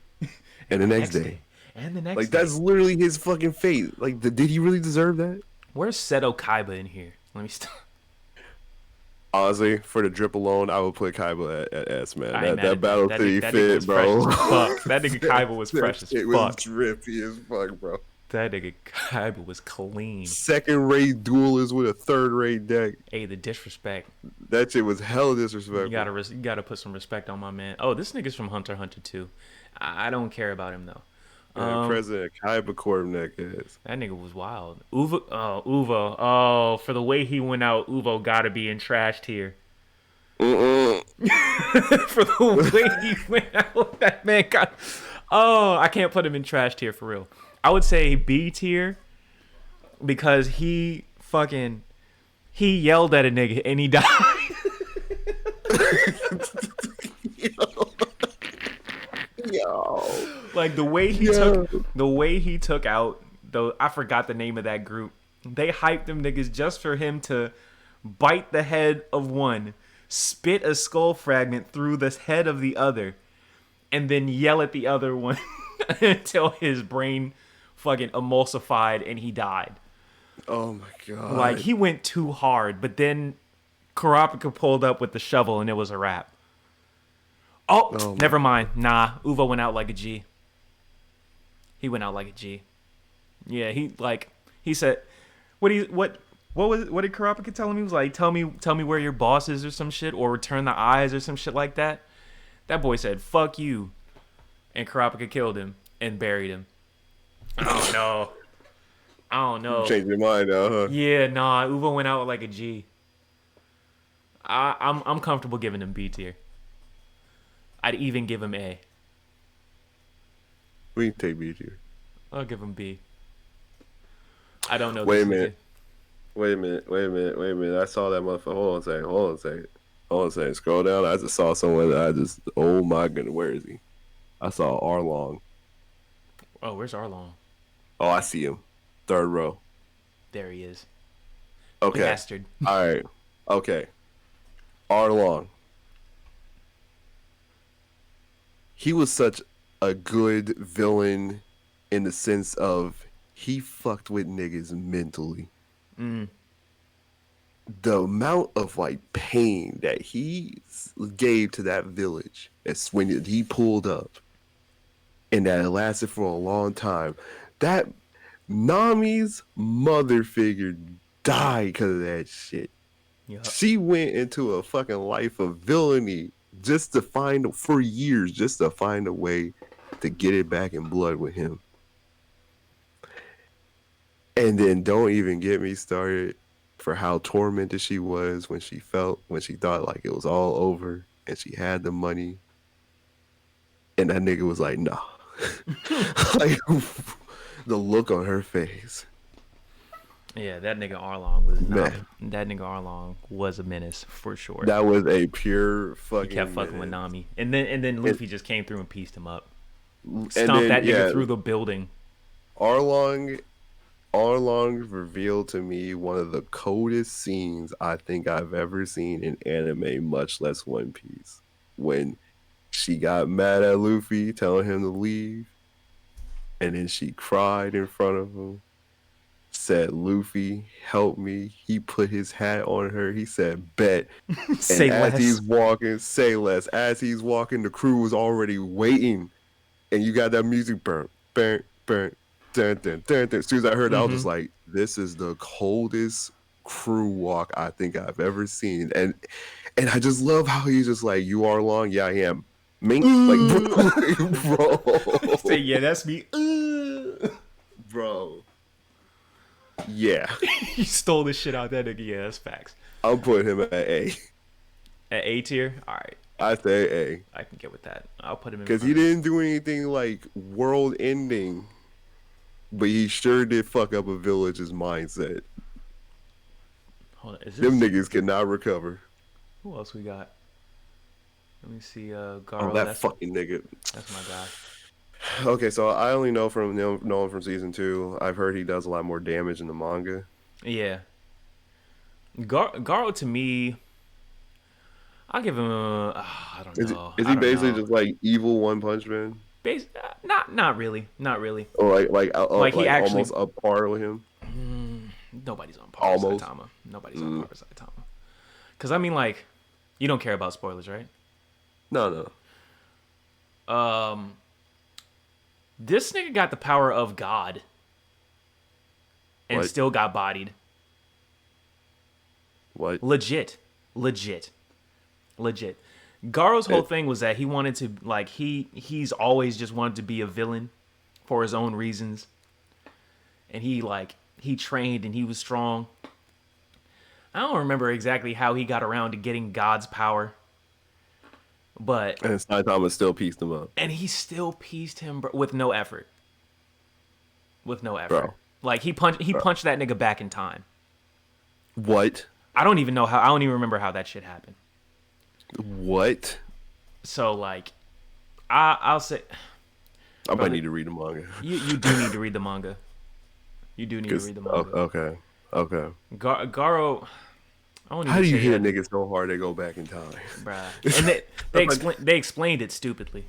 and the next day. And the next Like day. that's literally his fucking fate. Like, did he really deserve that? Where's Seto Kaiba in here? Let me stop. Honestly, for the drip alone, I would put Kaiba at S, man. I ain't mad That at Battle that. City That nigga fit, was fresh bro. as fuck. That nigga Kaiba was fresh as It was fuck. drippy as fuck, bro. That nigga Kaiba was clean. Second rate duelist with a third rate deck. Hey, the disrespect. That shit was hella disrespectful. You gotta put some respect on my man. Oh, this nigga's from Hunter x Hunter too. I don't care about him though. Man, President Kaiba Corp neck is. That nigga was wild. Uvo. Oh, for the way he went out, Uvo gotta be in trash tier. For the way he went out, that man got. Oh, I can't put him in trash tier for real. I would say B tier because he yelled at a nigga and he died. Yo. Like the way he took out though, I forgot the name of that group. They hyped them niggas just for him to bite the head of one, spit a skull fragment through the head of the other, and then yell at the other one until his brain fucking emulsified and he died. Oh my god. Like he went too hard, but then Kurapika pulled up with the shovel and it was a wrap. Oh, my never mind. Nah, Uvo went out like a G. He went out like a G. Yeah, he said, what did Kurapika tell him? He was like, tell me where your boss is or some shit, or return the eyes or some shit like that. That boy said, fuck you, and Kurapika killed him and buried him. I don't know. Change your mind now, huh? Yeah, nah, Uvo went out like a G. I'm comfortable giving him B tier. I'd even give him A. We can take B tier. I'll give him B. I don't know. Wait a this minute. Wait a minute. I saw that motherfucker. Hold on a second. Scroll down. I just saw someone that oh my goodness, where is he? I saw Arlong. Oh, where's Arlong? Oh, I see him. Third row. There he is. Okay. Bastard. All right. Okay. Arlong. He was such a good villain in the sense of he fucked with niggas mentally. The amount of like pain that he gave to that village as when he pulled up, and that it lasted for a long time. That Nami's mother figure died because of that shit. Yep. She went into a fucking life of villainy for years just to find a way to get it back in blood with him. And then don't even get me started for how tormented she was when she thought like it was all over and she had the money. And that nigga was like, nah. Like the look on her face. Yeah, that nigga Arlong was Man. That nigga Arlong was a menace for sure. That was a pure fucking. He kept fucking with Nami, and then Luffy just came through and pieced him up, and stomped then, that nigga through the building. Arlong Arlong revealed to me one of the coldest scenes I think I've ever seen in anime, much less One Piece. When she got mad at Luffy, telling him to leave, and then she cried in front of him, said, Luffy, help me. He put his hat on her. He said, bet. And Say as he's less. walking, say less. As he's walking, the crew was already waiting. And you got that music burn, dun, dun, dun, dun. As soon as I heard that, I was just like, this is the coldest crew walk I think I've ever seen. And I just love how he's just like, you are long? Yeah, I am. Mink? Like, bro, Say, bro, yeah, that's me. bro. Yeah. You stole the shit out of that nigga. Yeah, that's facts. I'll put him at A. At A tier? All right. I say A. I can get with that. I'll put him in Because he front of- didn't do anything like world ending, but he sure did fuck up a village's mindset. Hold on. Is Them this... niggas cannot recover. Who else we got? Let me see. Oh, Garo. that fucking nigga. That's my guy. Okay, so I only know him from season 2. I've heard he does a lot more damage in the manga. Yeah. Garo to me, I'll give him a. I don't know. Is I he don't basically know. just like evil One Punch Man, Not really. Not really. or like He actually. almost up par with him? Nobody's on par with Almost. Saitama. Nobody's on par with Saitama. Because I mean, like, you don't care about spoilers, right? No. This nigga got the power of God, and What? still got bodied. What? Legit. Garo's whole thing was that he wanted to, like, he's always just wanted to be a villain for his own reasons. And he trained and he was strong. I don't remember exactly how he got around to getting God's power. But And Saitama still pieced him up. and he still pieced him with no effort. Bro. Like he punched that nigga back in time. What? I don't even remember how that shit happened. What? So like I'll say I might Brother, need to read the manga. you do need to read the manga. You do need to read the manga. Okay. Garo, I won't How even do you say hit that, niggas so hard they go back in time? bruh. And they explained it stupidly.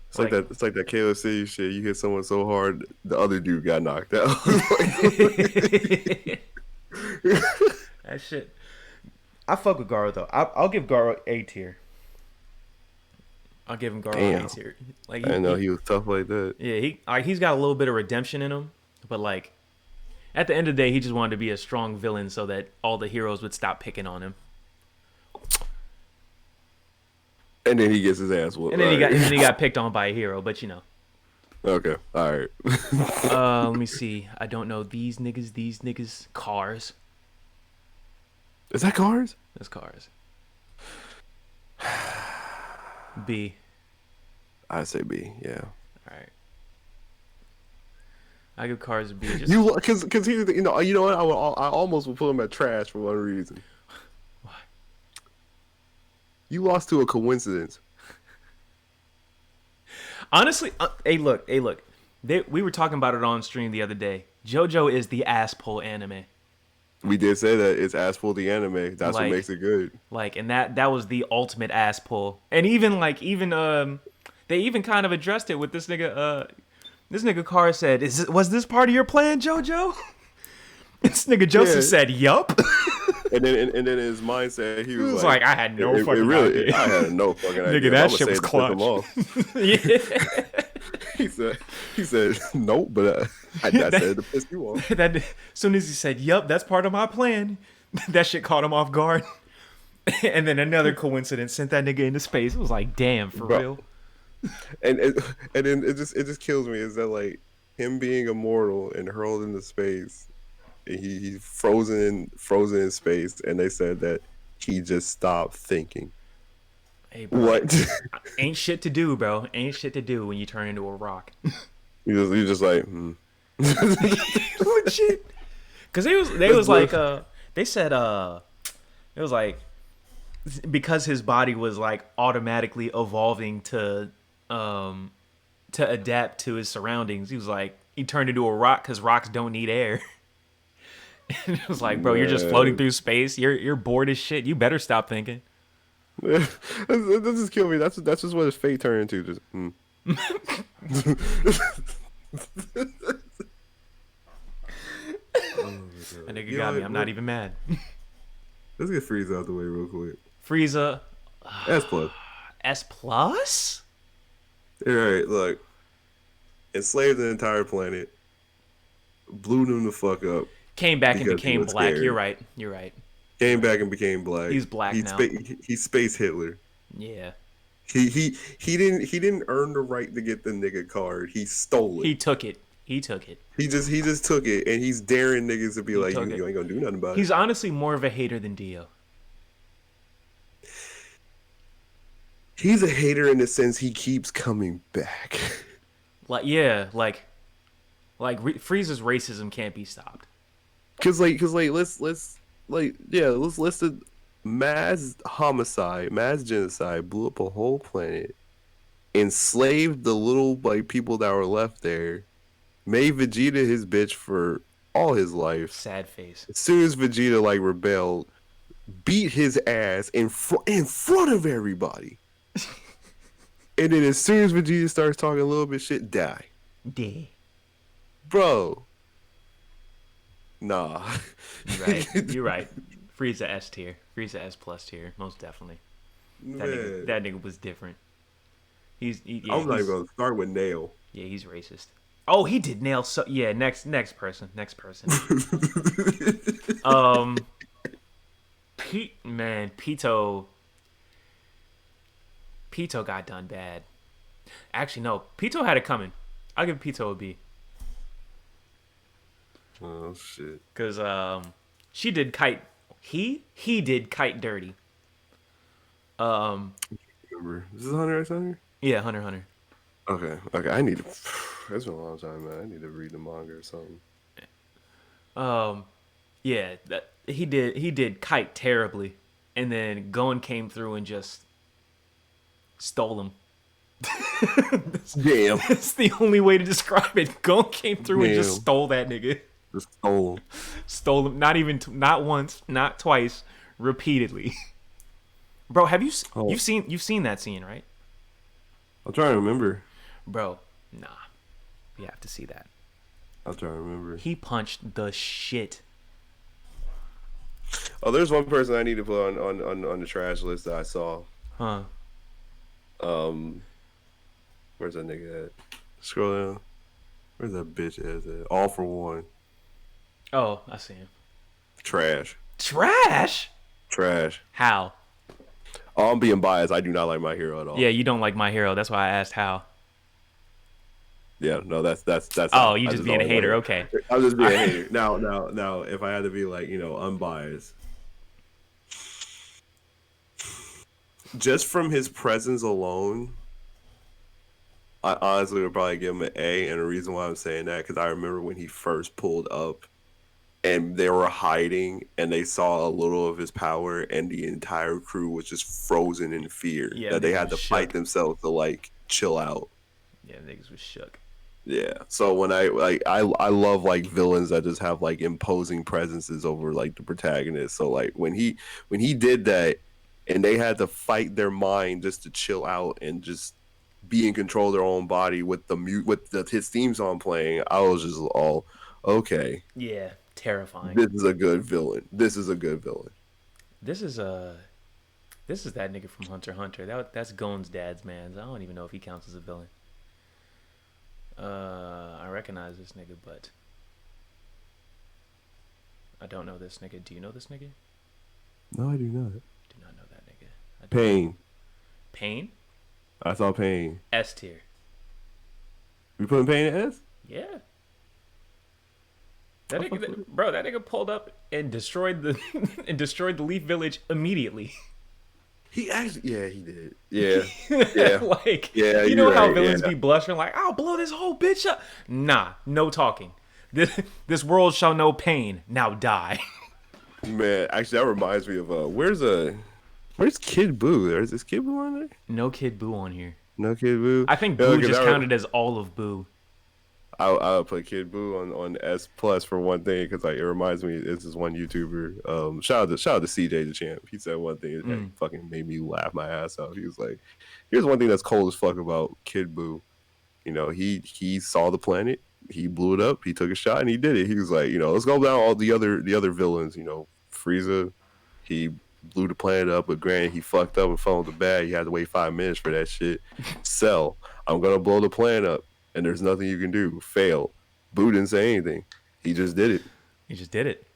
It's like that. It's like that KFC shit. You hit someone so hard, the other dude got knocked out. That shit. I fuck with Garo though. I'll give Garo A tier. I'll give him Garo Damn. A tier. Like I didn't know he was tough like that. Yeah, he's got a little bit of redemption in him, but like at the end of the day, he just wanted to be a strong villain so that all the heroes would stop picking on him. And then he gets his ass whooped. And then he got picked on by a hero, but you know. Okay, all right. Let me see. I don't know these niggas. Cars. Is that Cars? That's Cars. B. I say B. Yeah. All right. I give Cars a B. Just Because he, you know what? I almost would put him at trash for one reason. Why? You lost to a coincidence. Honestly, hey look. We were talking about it on stream the other day. JoJo is the ass pull anime. We did say that it's ass pull the anime. That's what Like- makes it good. Like, and that was the ultimate ass pull. And even they even kind of addressed it with this nigga. This nigga Carr said, was this part of your plan, JoJo? This nigga Joseph Yeah. said, yup. And then in his mindset, he was like, I had no fucking really, idea. I had no fucking idea. Nigga, that I'ma shit say was it to piss him clutch. off. Yeah. He said, nope, but I said it to piss you off. That, as soon as he said, yup, that's part of my plan, that shit caught him off guard. And then another coincidence sent that nigga into space. It was like, damn, for Bro. real. And then it just kills me is that like him being immortal and hurled into space, and he's frozen in space, and they said that he just stopped thinking. Hey, bro, What? ain't shit to do, bro. Ain't shit to do when you turn into a rock. He's just like, Legit. Because they was like, they said, it was like, because his body was like automatically evolving to adapt to his surroundings. He was like, He turned into a rock because rocks don't need air. And it was like, bro, you're just floating Man. through space. You're bored as shit. You better stop thinking. That just kill me. That's just what his fate turned into. Just Oh my That god. nigga You know got me. what? I'm not even mad. Let's get Frieza out the way real quick. Frieza S plus. S plus. All right, look. Enslaved the entire planet. Blew them the fuck up Came back and because he became was black. You're scared. right. You're right. Came back and became black. He's black now. He's space Hitler. Yeah. He didn't earn the right to get the nigga card. He stole it. He took it. He took it. He just took it, and he's daring niggas to be He like, took it. you ain't gonna do nothing about He's it. honestly more of a hater than Dio. He's a hater in the sense he keeps coming back. Like yeah, Frieza's racism can't be stopped. Cause let's list it. Mass homicide, mass genocide blew up a whole planet, enslaved the little like people that were left there, made Vegeta his bitch for all his life. Sad face. As soon as Vegeta like rebelled, beat his ass in front of everybody. And then as soon as Vegeta starts talking a little bit shit, die. D. Bro. Nah. You're right. You're right. Frieza S tier. Frieza S plus tier. Most definitely. That nigga was different. Yeah, I'm not even gonna start with Nail. Yeah, he's racist. Oh, he did nail so yeah, next person. Pito got done bad. Actually, no. Pito had it coming. I'll give Pito a B. Oh shit. Cause she did Kite. He did Kite dirty. Remember? Is this Hunter x Hunter? Yeah, Hunter. Okay. I need to. It's been a long time, man. I need to read the manga or something. Yeah, that he did Kite terribly, and then Gon came through and just stole him. Damn. That's the only way to describe it. Gon came through and just stole that nigga. Just stole him. Stole him. Not once, not twice, repeatedly. Bro, you've seen that scene, right? I'm trying to remember. Bro, nah. You have to see that. I'm trying to remember. He punched the shit. Oh, there's one person I need to put on the trash list that I saw. Huh. Where's that nigga at? Scroll down. Where's that bitch at? All for One. Oh, I see him. Trash. Trash? How? Oh, I'm being biased. I do not like My Hero at all. Yeah, you don't like My Hero. That's why I asked how. Yeah, no, that's. Oh, you just being a hater. Okay. I'm just being a hater. Now, if I had to be like, unbiased, just from his presence alone, I honestly would probably give him an A. And the reason why I'm saying that, because I remember when he first pulled up and they were hiding and they saw a little of his power and the entire crew was just frozen in fear that they had to fight themselves to like chill out. Yeah, niggas was shook. Yeah. So when I love like villains that just have like imposing presences over like the protagonist. So like when he did that and they had to fight their mind just to chill out and just be in control of their own body with his theme song playing, I was just all okay. Yeah, terrifying. This is a good villain. This is that nigga from Hunter x Hunter. That's Gon's dad's man. I don't even know if he counts as a villain. I recognize this nigga, but I don't know this nigga. Do you know this nigga? No, I do not. Do not know that nigga. Pain. Pain? I saw Pain. S tier. You putting Pain in S? Yeah. That nigga pulled up and destroyed the Leaf Village immediately. He actually, yeah, he did. Yeah. You know how villains be blushing like, I'll blow this whole bitch up. Nah, no talking. This world shall know pain. Now die. Man, actually, that reminds me of where's Kid Buu? Is this Kid Buu on there? No Kid Buu on here. No Kid Buu. I think Buu just counted as all of Buu. I'll put Kid Buu on S plus for one thing because like it reminds me. This is one YouTuber. Shout out to CJ the Champ. He said one thing that Mm. fucking made me laugh my ass off. He was like, "Here's one thing that's cold as fuck about Kid Buu. You know, he saw the planet, he blew it up, he took a shot, and he did it. He was like, you know, let's go down all the other villains. You know, Frieza, he blew the planet up, but granted, he fucked up and fell into bad. He had to wait 5 minutes for that shit. Cell, I'm gonna blow the planet up, and there's nothing you can do. Failed. Boo didn't say anything. He just did it. He just did it.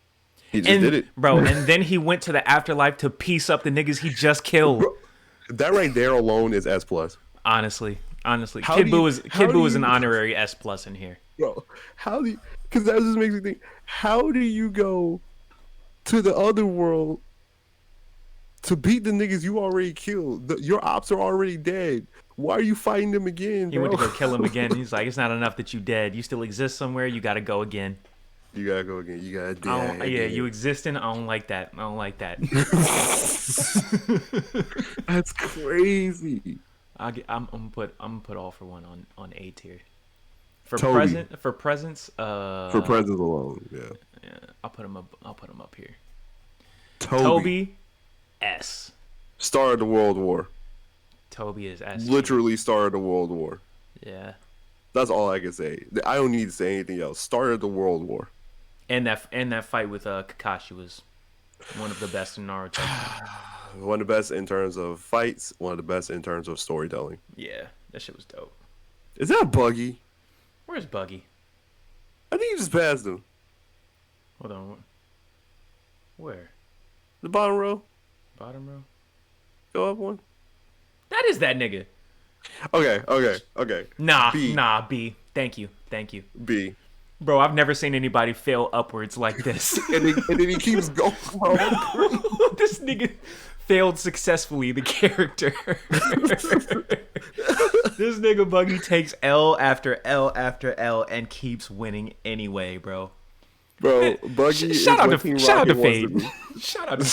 He just did And it, bro, and then he went to the afterlife to piece up the niggas he just killed. bro. That right there alone is S plus. Honestly, How Kid do Buu you- is how Kid do Buu is an you- honorary S plus in here. Bro, how do you? Because that just makes me think. How do you go to the other world to beat the niggas you already killed? Your ops are already dead. Why are you fighting them again, He bro? went to go kill him again. He's like, it's not enough that you dead. You still exist somewhere. You got to go again. You gotta go again. You gotta I die. don't, yeah, again. you existing. I don't like that. I don't like that. That's crazy. I'm gonna put all for one on A tier. For Toby. presence, For presence alone, yeah. yeah, I'll put him up here. Toby S. started the World War. Toby is S. Literally started the World War. Yeah. That's all I can say. I don't need to say anything else. Started the World War. And that fight with Kakashi was one of the best in Naruto. One of the best in terms of fights. One of the best in terms of storytelling. Yeah, that shit was dope. Is that Buggy? Where's Buggy? I think you just passed him. Hold on. Where? The bottom row. Bottom row? Go up one. That is that nigga. Okay. Nah, B. B. Thank you. B. Bro, I've never seen anybody fail upwards like this. And then he keeps going. This nigga failed successfully the character. This nigga Buggy takes L after L after L and keeps winning anyway, bro. Bro, Buggy is Shout out what to Team shout out to Rocket wants Fade. to be. Shout out to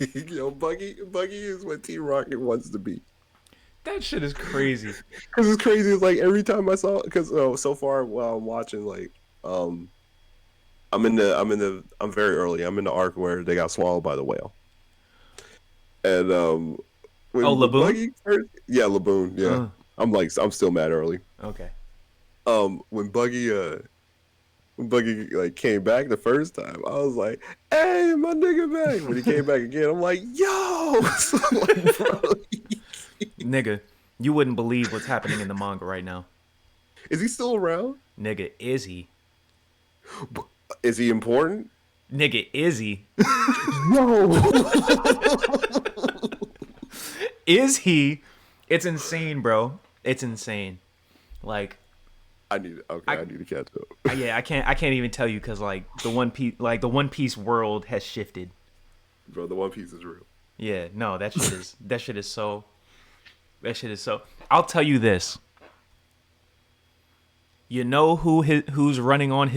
Fade. Yo, Buggy is what Team Rocket wants to be. That shit is crazy. Cause it's crazy. It's like every time I saw, cause so far while I'm watching, like, I'm very early. I'm in the arc where they got swallowed by the whale. And when Laboon? Buggy first, yeah, Laboon, yeah. I'm still mad early. Okay. When Buggy like came back the first time, I was like, "Hey, my nigga back!" When he came back again, I'm like, "Yo!" So I'm like, bro, Nigga, you wouldn't believe what's happening in the manga right now. is he still around? Nigga, is he? Is he important? Nigga, is he? No. Is he? It's insane, bro. It's insane. Like, I need to catch up. yeah, I can't even tell you because like the One Piece world has shifted. Bro, the One Piece is real. Yeah, no, that shit is so. I'll tell you this. You know who's running on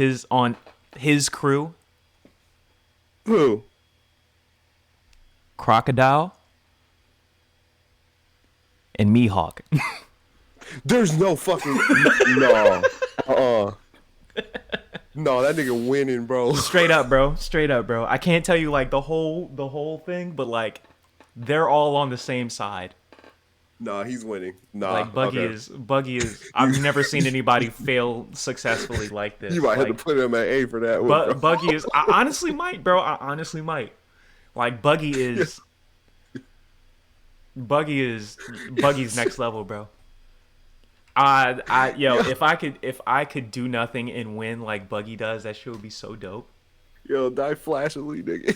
his crew? Who? Crocodile and Mihawk. There's no fucking no. No, that nigga winning, bro. Straight up, bro. I can't tell you like the whole thing, but like they're all on the same side. Nah, he's winning. Nah, Like Buggy is. I've never seen anybody fail successfully like this. You might have Like, to put him at A for that one. Bro. Buggy is. I honestly might, bro. I honestly might. Like Buggy is. Buggy's next level, bro. If I could do nothing and win like Buggy does, that shit would be so dope. Yo, die flashily, nigga.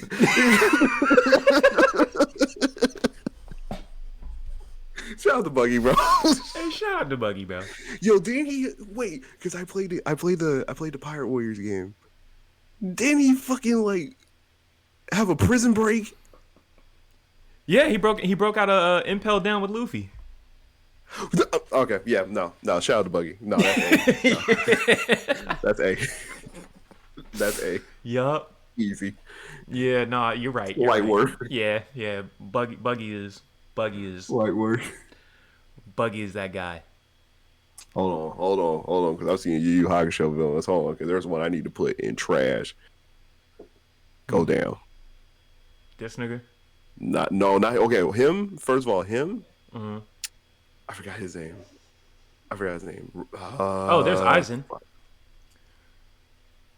Shout out to Buggy, bro. Hey, shout out to Buggy, bro. Yo, didn't he wait? Because I played the Pirate Warriors game. Didn't he fucking like have a prison break? Yeah, he broke out a Impel Down with Luffy. Okay, yeah, no. Shout out to Buggy. No, that's A. That's A. That's A. Yup. Easy. Yeah, nah, you're right. Light right. work. Yeah. Buggy is Light work. Buggy is that guy. hold on, because I've seen Yu Yu Hakusho villains. Hold on, because there's one I need to put in trash. Go Hmm. down. This nigga. Not okay. Well, him first of all, him. Mm-hmm. I forgot his name. I forgot his name. Oh, there's Aizen.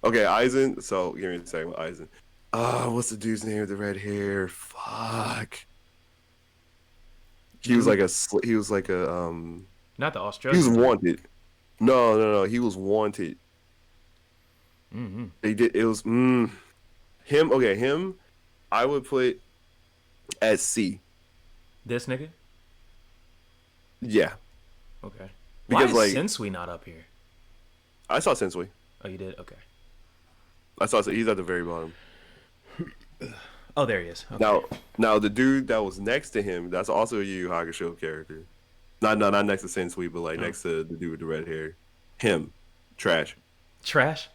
Okay, Aizen. So give me a second with Aizen. What's the dude's name with the red hair? Fuck. He was Dude, like he was like a not the he was Australian dude. wanted. No. He was wanted. Mm-hmm. They did. It was him. Okay, him. I would put as C. This nigga. Yeah, Okay. Why because is like Sensui not up here? I saw Sensui. Oh, you did. Okay. I saw he's at the very bottom. Oh, there he is. Okay. Now, now the dude that was next to him, that's also a Yu Yu Hakusho character. Not next to Sensui, but like Oh. next to the dude with the red hair. Him, trash, Trash.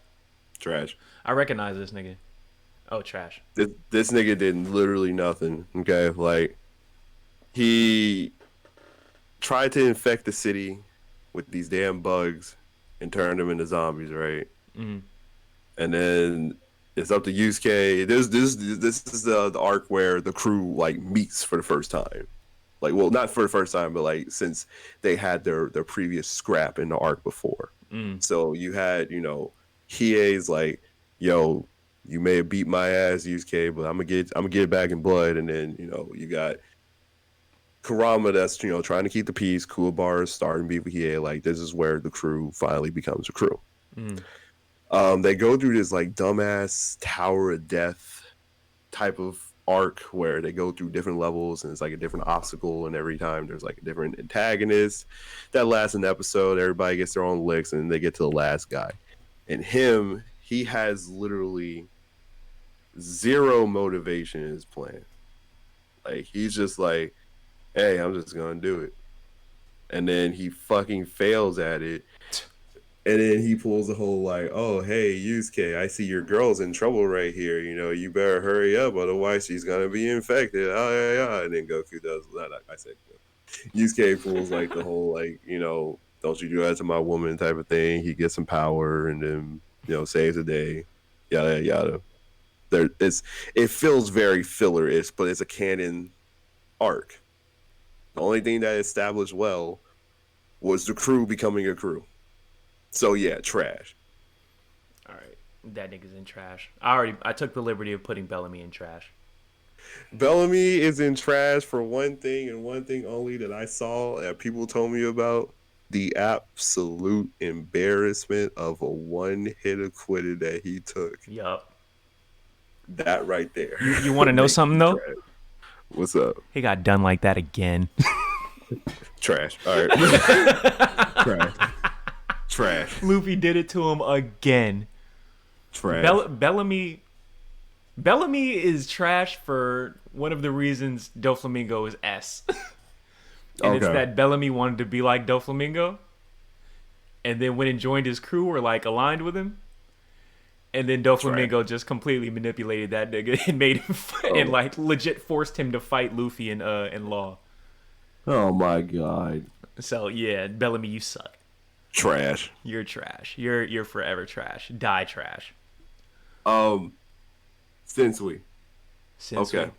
trash. I recognize this nigga. Oh, trash. This nigga did literally nothing. Okay, like he tried to infect the city with these damn bugs and turn them into zombies, right? Mm-hmm. And then it's up to Yusuke. This is the arc where the crew like meets for the first time. Like, well, not for the first time, but like since they had their previous scrap in the arc before. Mm. So you had, Hiei's like, yo, you may have beat my ass, Yusuke, but I'm gonna get it back in blood. And then, you got Kurama that's, trying to keep the peace, Kuwabara is starting beef with Hiei. Like, this is where the crew finally becomes a crew. Mm. They go through this like dumbass Tower of Death type of arc where they go through different levels and it's like a different obstacle, and every time there's like a different antagonist that lasts an episode. Everybody gets their own licks, and they get to the last guy. And he has literally zero motivation in his plan. Like, he's just like, hey, I'm just gonna do it. And then he fucking fails at it. And then he pulls the whole like, oh, hey, Yusuke, I see your girl's in trouble right here. You better hurry up, otherwise she's gonna be infected. Oh yeah. And then Goku does that. I said, Yusuke pulls like the whole like, don't you do that to my woman type of thing. He gets some power and then saves the day. Yada yada. It feels very filler-ish, but it's a canon arc. The only thing that established well was the crew becoming a crew. So yeah, trash. All right. That nigga's in trash. I took the liberty of putting Bellamy in trash. Bellamy is in trash for one thing and one thing only that I saw that people told me about: the absolute embarrassment of a one-hit acquitted that he took. Yup. That right there. You want to know Makes something me though? trash. What's up? He got done like that again. Trash. All right. Trash. Trash. Luffy did it to him again. Trash. Bellamy is trash for one of the reasons Doflamingo is S. And it's Okay. that Bellamy wanted to be like Doflamingo. And then when he joined his crew or like aligned with him. And then Doflamingo just completely manipulated that nigga and made him and like legit forced him to fight Luffy in Law. Oh my god. So yeah, Bellamy, you suck. Trash. You're trash. You're forever trash. Die trash. Sensui. Sensui.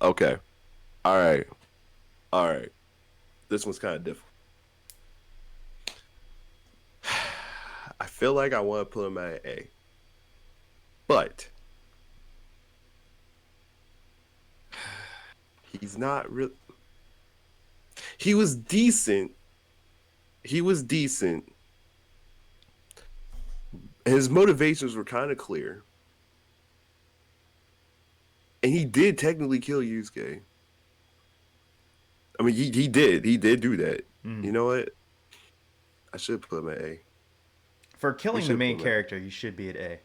Okay. All right. This one's kind of difficult. I feel like I want to put him at A. But he's not real. He was decent. His motivations were kind of clear. And he did technically kill Yusuke. I mean, he did. He did do that. You know what? I should put him at A. For killing the should main put him at- character, you should be at A.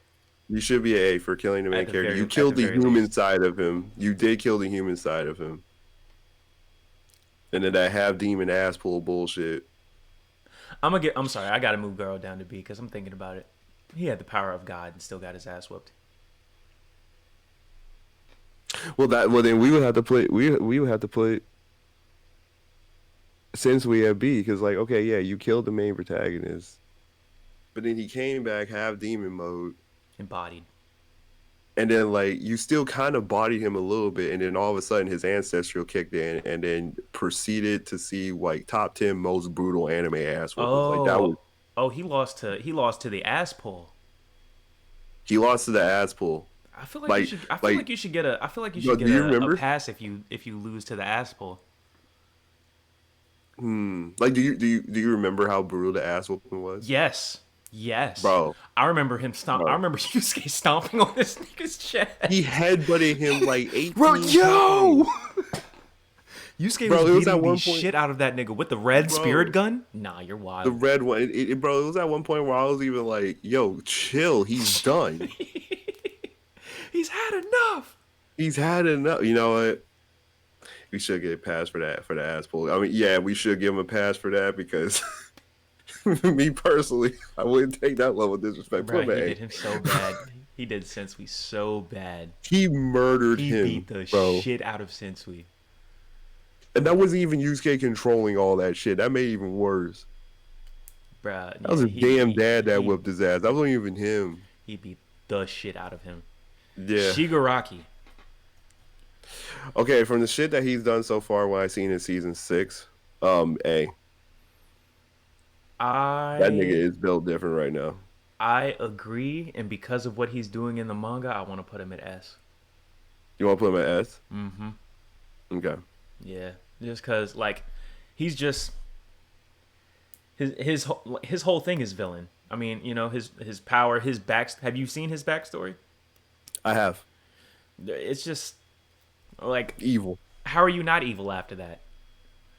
You should be A for killing the main character. very- You at killed the the very human least. side of him. You did kill the human side of him. And then that half demon ass pull bullshit. I'm sorry, I gotta move Garo down to B because I'm thinking about it. He had the power of God and still got his ass whooped. Well, then we would have to put since we have B, because like, okay, yeah, you killed the main protagonist, but then he came back half demon mode, Embodied. and then like you still kind of bodied him a little bit, and then all of a sudden his ancestral kicked in, and then proceeded to see like top 10 most brutal anime ass whoopings. Like that was Oh, oh, he lost to the ass pull. he lost to the ass pull. I feel like you Like should. I feel like, like you should get a. I feel like you should but get do you a remember? pass if you lose to the ass pull. Like do you remember how brutal the ass whooping was, Yes, yes. bro? I remember him stomp. I Bro, remember Yusuke stomping on this nigga's he chest. headbutted him like Bro, 18 yo! times, Yusuke was bro. It was at beating the one point, shit out of that nigga with the red spirit bro. gun. Nah, you're The wild. red one, bro. It was at one point where I was even like, "Yo, chill. He's done. He's had enough. He's had enough." You know what? We should get a pass for that, for the ass pull. I mean, yeah, we should give him a pass for that because me personally, I wouldn't take that level of disrespect Bro, from he A. did him so bad. He did Sensui so bad. He murdered He beat him, the bro. shit out of Sensui. And that wasn't even Yusuke controlling all that shit. That made it even worse. Bruh, That was yeah, his damn dad that whipped his ass. That wasn't even him. he beat the shit out of him. Yeah. Shigaraki. Okay, from the shit that he's done so far, what I've seen in season 6, A. That nigga I is built different right now. I agree, and because of what he's doing in the manga, I want to put him at S. You want to put him at S? Mm-hmm. Okay. Yeah, just cause like he's just his whole thing is villain. I mean, you know his power, his back. Have you seen his backstory? I have. It's just like Evil. how are you not evil after that?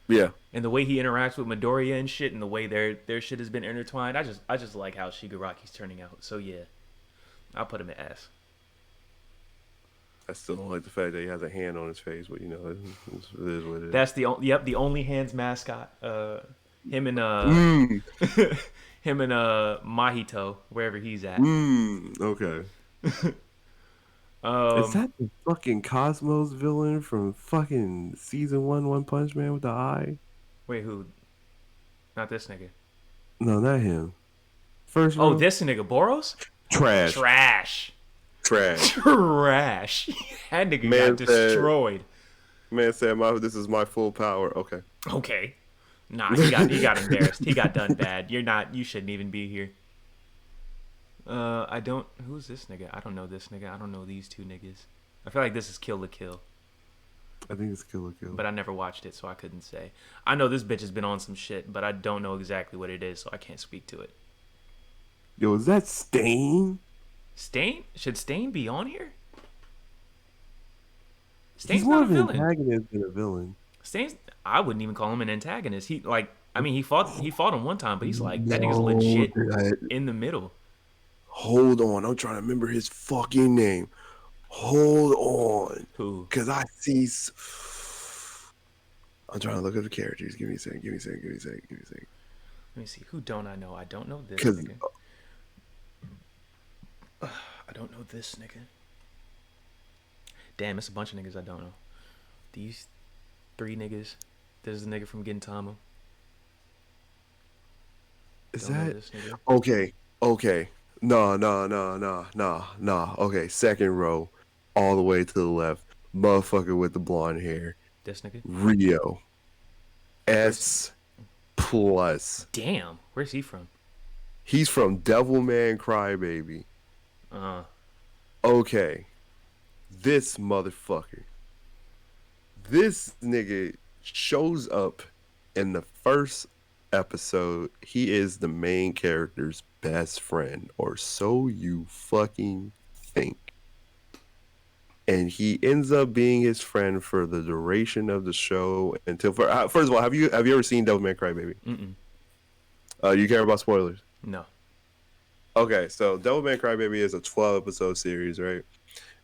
Yeah. And the way he interacts with Midoriya and shit, and the way their shit has been intertwined, I just like how Shigaraki's turning out. So yeah, I'll put him at S. I still don't like the fact that he has a hand on his face, but you know, it is what it is. That's the the OnlyHands mascot. Him and Mm, him and Mahito wherever he's at. okay. Is Um, that the fucking Cosmos villain from fucking season 1 One Punch Man with the eye? wait, who? Not this nigga. No, not him. First Oh, row? this nigga Boros. Trash. Trash. Trash. Trash. That nigga got Man said, destroyed. this is my full power. Okay. Okay. Nah, he got embarrassed. He got done bad. You shouldn't even be here. I don't. Who's this nigga? I don't know this nigga. I don't know these two niggas. I feel like this is Kill la Kill, I think it's Kill la Kill. but I never watched it, so I couldn't say. I know this bitch has been on some shit, but I don't know exactly what it is, so I can't speak to it. Yo, is that Stain? Stain? Should Stain be on here? He's Stain's more not a of an villain. antagonist than a villain. Stain's. I wouldn't even call him an antagonist. He like. I mean, he fought him one time, but he's like that nigga's No, legit that- in the middle. hold on. I'm trying to remember his fucking name. Hold on. Who? Because I see. I'm trying to look up the characters. Give me a second. Give me a second. Give me a second. Give me a second. Let me see. Who don't I know? I don't know this Because nigga. I don't know this nigga. Damn, it's a bunch of niggas I don't know. These three niggas. This is the nigga from Gintama. is Don't know that this nigga. okay? Okay. No, no, no, no, no, no. Okay, second row, all the way to the left. Motherfucker with the blonde hair. This nigga. Rio. S plus. Damn, where's he from? He's from Devilman Crybaby. Okay. This motherfucker. This nigga shows up in the first episode. He is the main character's best friend, or so you fucking think. And he ends up being his friend for the duration of the show until first of all, have you ever seen Devilman Crybaby? You care about spoilers? No. Okay, so Devilman Crybaby is a 12 episode series, right?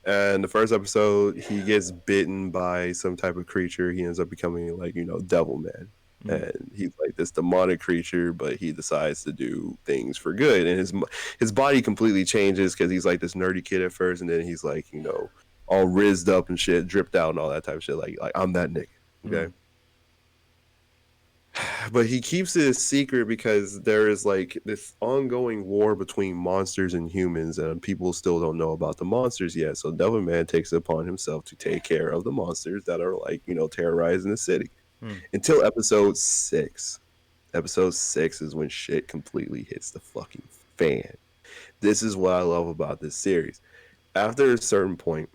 And the first episode, he gets bitten by some type of creature. He ends up becoming like, Devilman. And he's like this demonic creature, but he decides to do things for good. And his body completely changes because he's like this nerdy kid at first, and then he's like, all rizzed up and shit, dripped out and all that type of shit. Like I'm that nigga. Okay. But he keeps it a secret because there is like this ongoing war between monsters and humans, and people still don't know about the monsters yet. So Devil Man takes it upon himself to take care of the monsters that are like, terrorizing the city. Hmm. Until episode 6. Episode 6 is when shit completely hits the fucking fan. This is what I love about this series. After a certain point,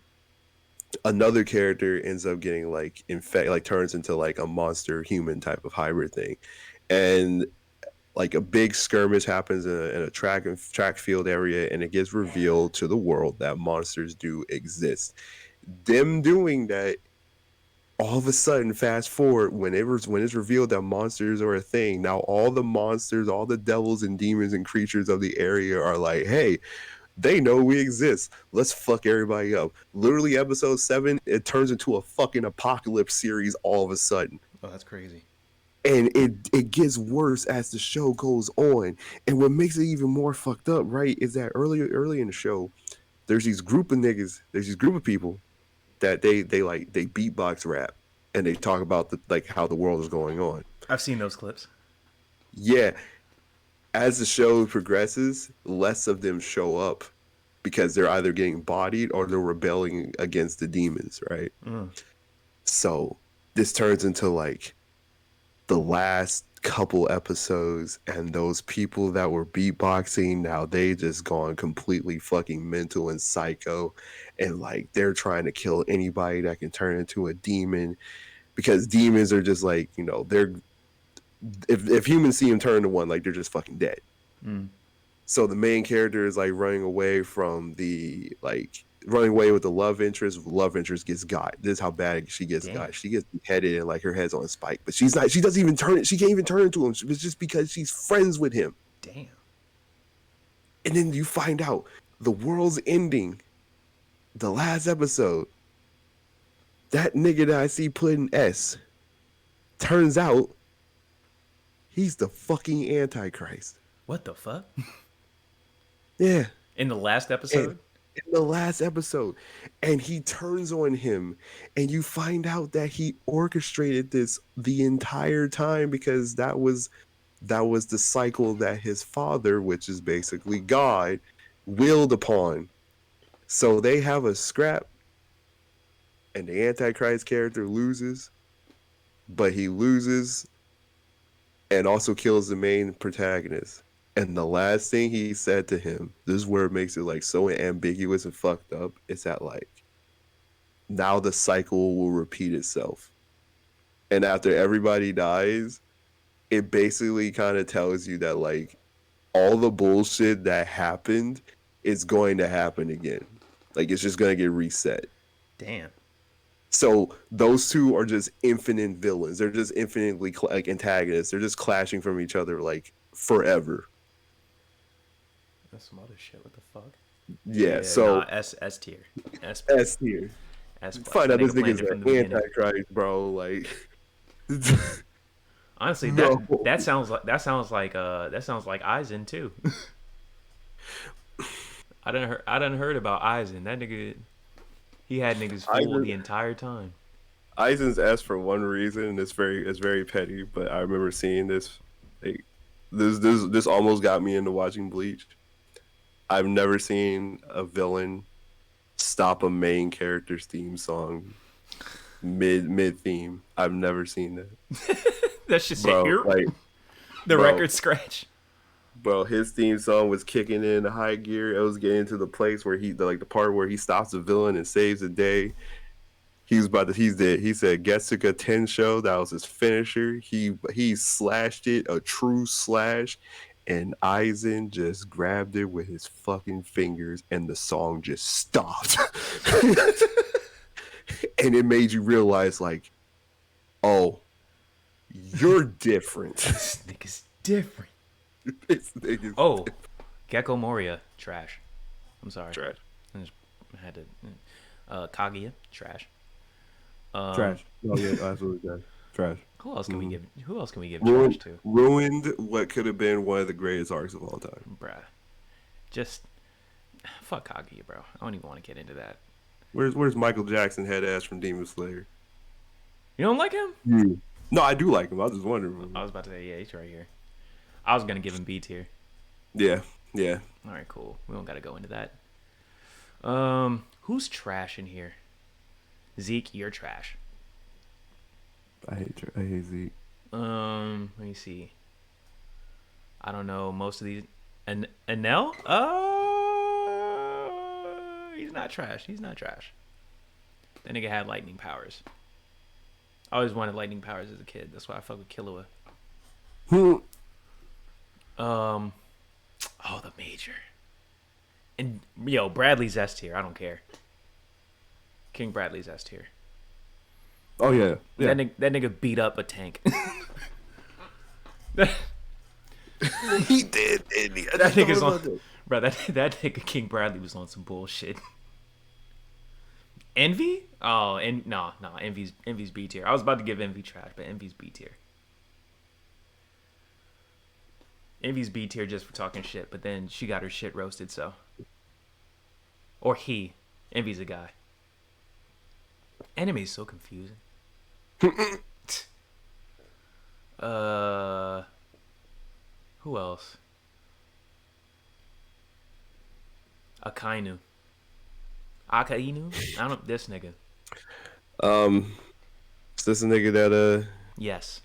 another character ends up getting like infect, like turns into like a monster human type of hybrid thing, and like a big skirmish happens in a track field area, and it gets revealed to the world that monsters do exist. Them doing that, all of a sudden, fast forward, when it's revealed that monsters are a thing, now all the monsters, all the devils and demons and creatures of the area are like, hey, they know we exist. Let's fuck everybody up. Literally, episode 7, it turns into a fucking apocalypse series all of a sudden. Oh, that's crazy. And it gets worse as the show goes on. And what makes it even more fucked up, right, is that early in the show, there's these group of niggas, there's these group of people that they beatbox rap, and they talk about like how the world is going on. I've seen those clips. Yeah, as the show progresses, less of them show up because they're either getting bodied or they're rebelling against the demons, right? Mm. So this turns into like the last couple episodes, and those people that were beatboxing, now they just gone completely fucking mental and psycho, and like they're trying to kill anybody that can turn into a demon, because demons are just like, they're, if humans see them turn to one, like they're just fucking dead. Mm. So the main character is like running away running away with the love interest. Love interest gets got. This is how bad she gets Damn. got. She gets beheaded and like her head's on a spike. But she's not. She doesn't even turn it. She can't even turn into him. It's just because she's friends with him. Damn. And then you find out the world's ending. The last episode. That nigga that I see putting S. Turns out he's the fucking Antichrist. What the fuck? Yeah. In the last episode? In the last episode, and he turns on him, and you find out that he orchestrated this the entire time, because that was the cycle that his father, which is basically God, willed upon. So they have a scrap, and the Antichrist character loses, but he loses and also kills the main protagonist. And the last thing he said to him, this is where it makes it like so ambiguous and fucked up, is that like, now the cycle will repeat itself. And after everybody dies, it basically kind of tells you that like all the bullshit that happened is going to happen again. Like it's just going to get reset. Damn. So those two are just infinite villains. They're just infinitely like antagonists. They're just clashing from each other like forever. That's some other shit. What the fuck? Yeah, so nah, S tier. S tier. S Find out this planned nigga's it from an the beginning. Antichrist, bro. Like, Honestly, no. that sounds like Eisen too. I done heard about Eisen. That nigga, he had niggas fooled the entire time. Eisen's S for one reason, and it's very petty. But I remember seeing this. Like, this almost got me into watching Bleach. I've never seen a villain stop a main character's theme song mid theme. I've never seen that. That's just Bro, here. like, The bro, record scratch. Bro, his theme song was kicking in high gear. It was getting to the place where the part where he stops the villain and saves the day. He's dead. He said Getsuka Tensho, that was his finisher. He slashed it, a true slash, and Aizen just grabbed it with his fucking fingers, and the song just stopped. And it made you realize, like, oh, you're different. This nigga's different. This nigga's Oh, Gecko Moria, trash. I'm sorry. trash. I had to. Kaguya, trash. Trash. Oh yeah, absolutely trash. Trash. Who else can we give? Who else can we give Ruined, trash to? ruined what could have been one of the greatest arcs of all time. Bruh, just fuck Kaguya, bro. I don't even want to get into that. Where's Michael Jackson head ass from Demon Slayer? You don't like him? Yeah. No, I do like him. I was just wondering. I was about to say, yeah, he's right here. I was gonna give him B tier. Yeah, yeah. All right, cool. We don't gotta go into that. Who's trash in here? Zeke, you're trash. I hate Zeke. Let me see. I don't know most of these. And Anel? He's not trash. He's not trash. That nigga had lightning powers. I always wanted lightning powers as a kid. That's why I fuck with Killua. Hmm. Oh, the Major. And yo, Bradley's S tier. I don't care. King Bradley's S tier. Oh yeah, yeah. That nigga beat up a tank. that He did. Didn't he? nigga's on, bro. That nigga King Bradley was on some bullshit. Envy? Oh, and no. Envy's B tier. I was about to give Envy trash, but Envy's B tier. Envy's B tier just for talking shit, but then she got her shit roasted, so. Or he. Envy's a guy. Anime's so confusing. Who else? Akainu. I don't. This nigga. Is this a nigga that Yes.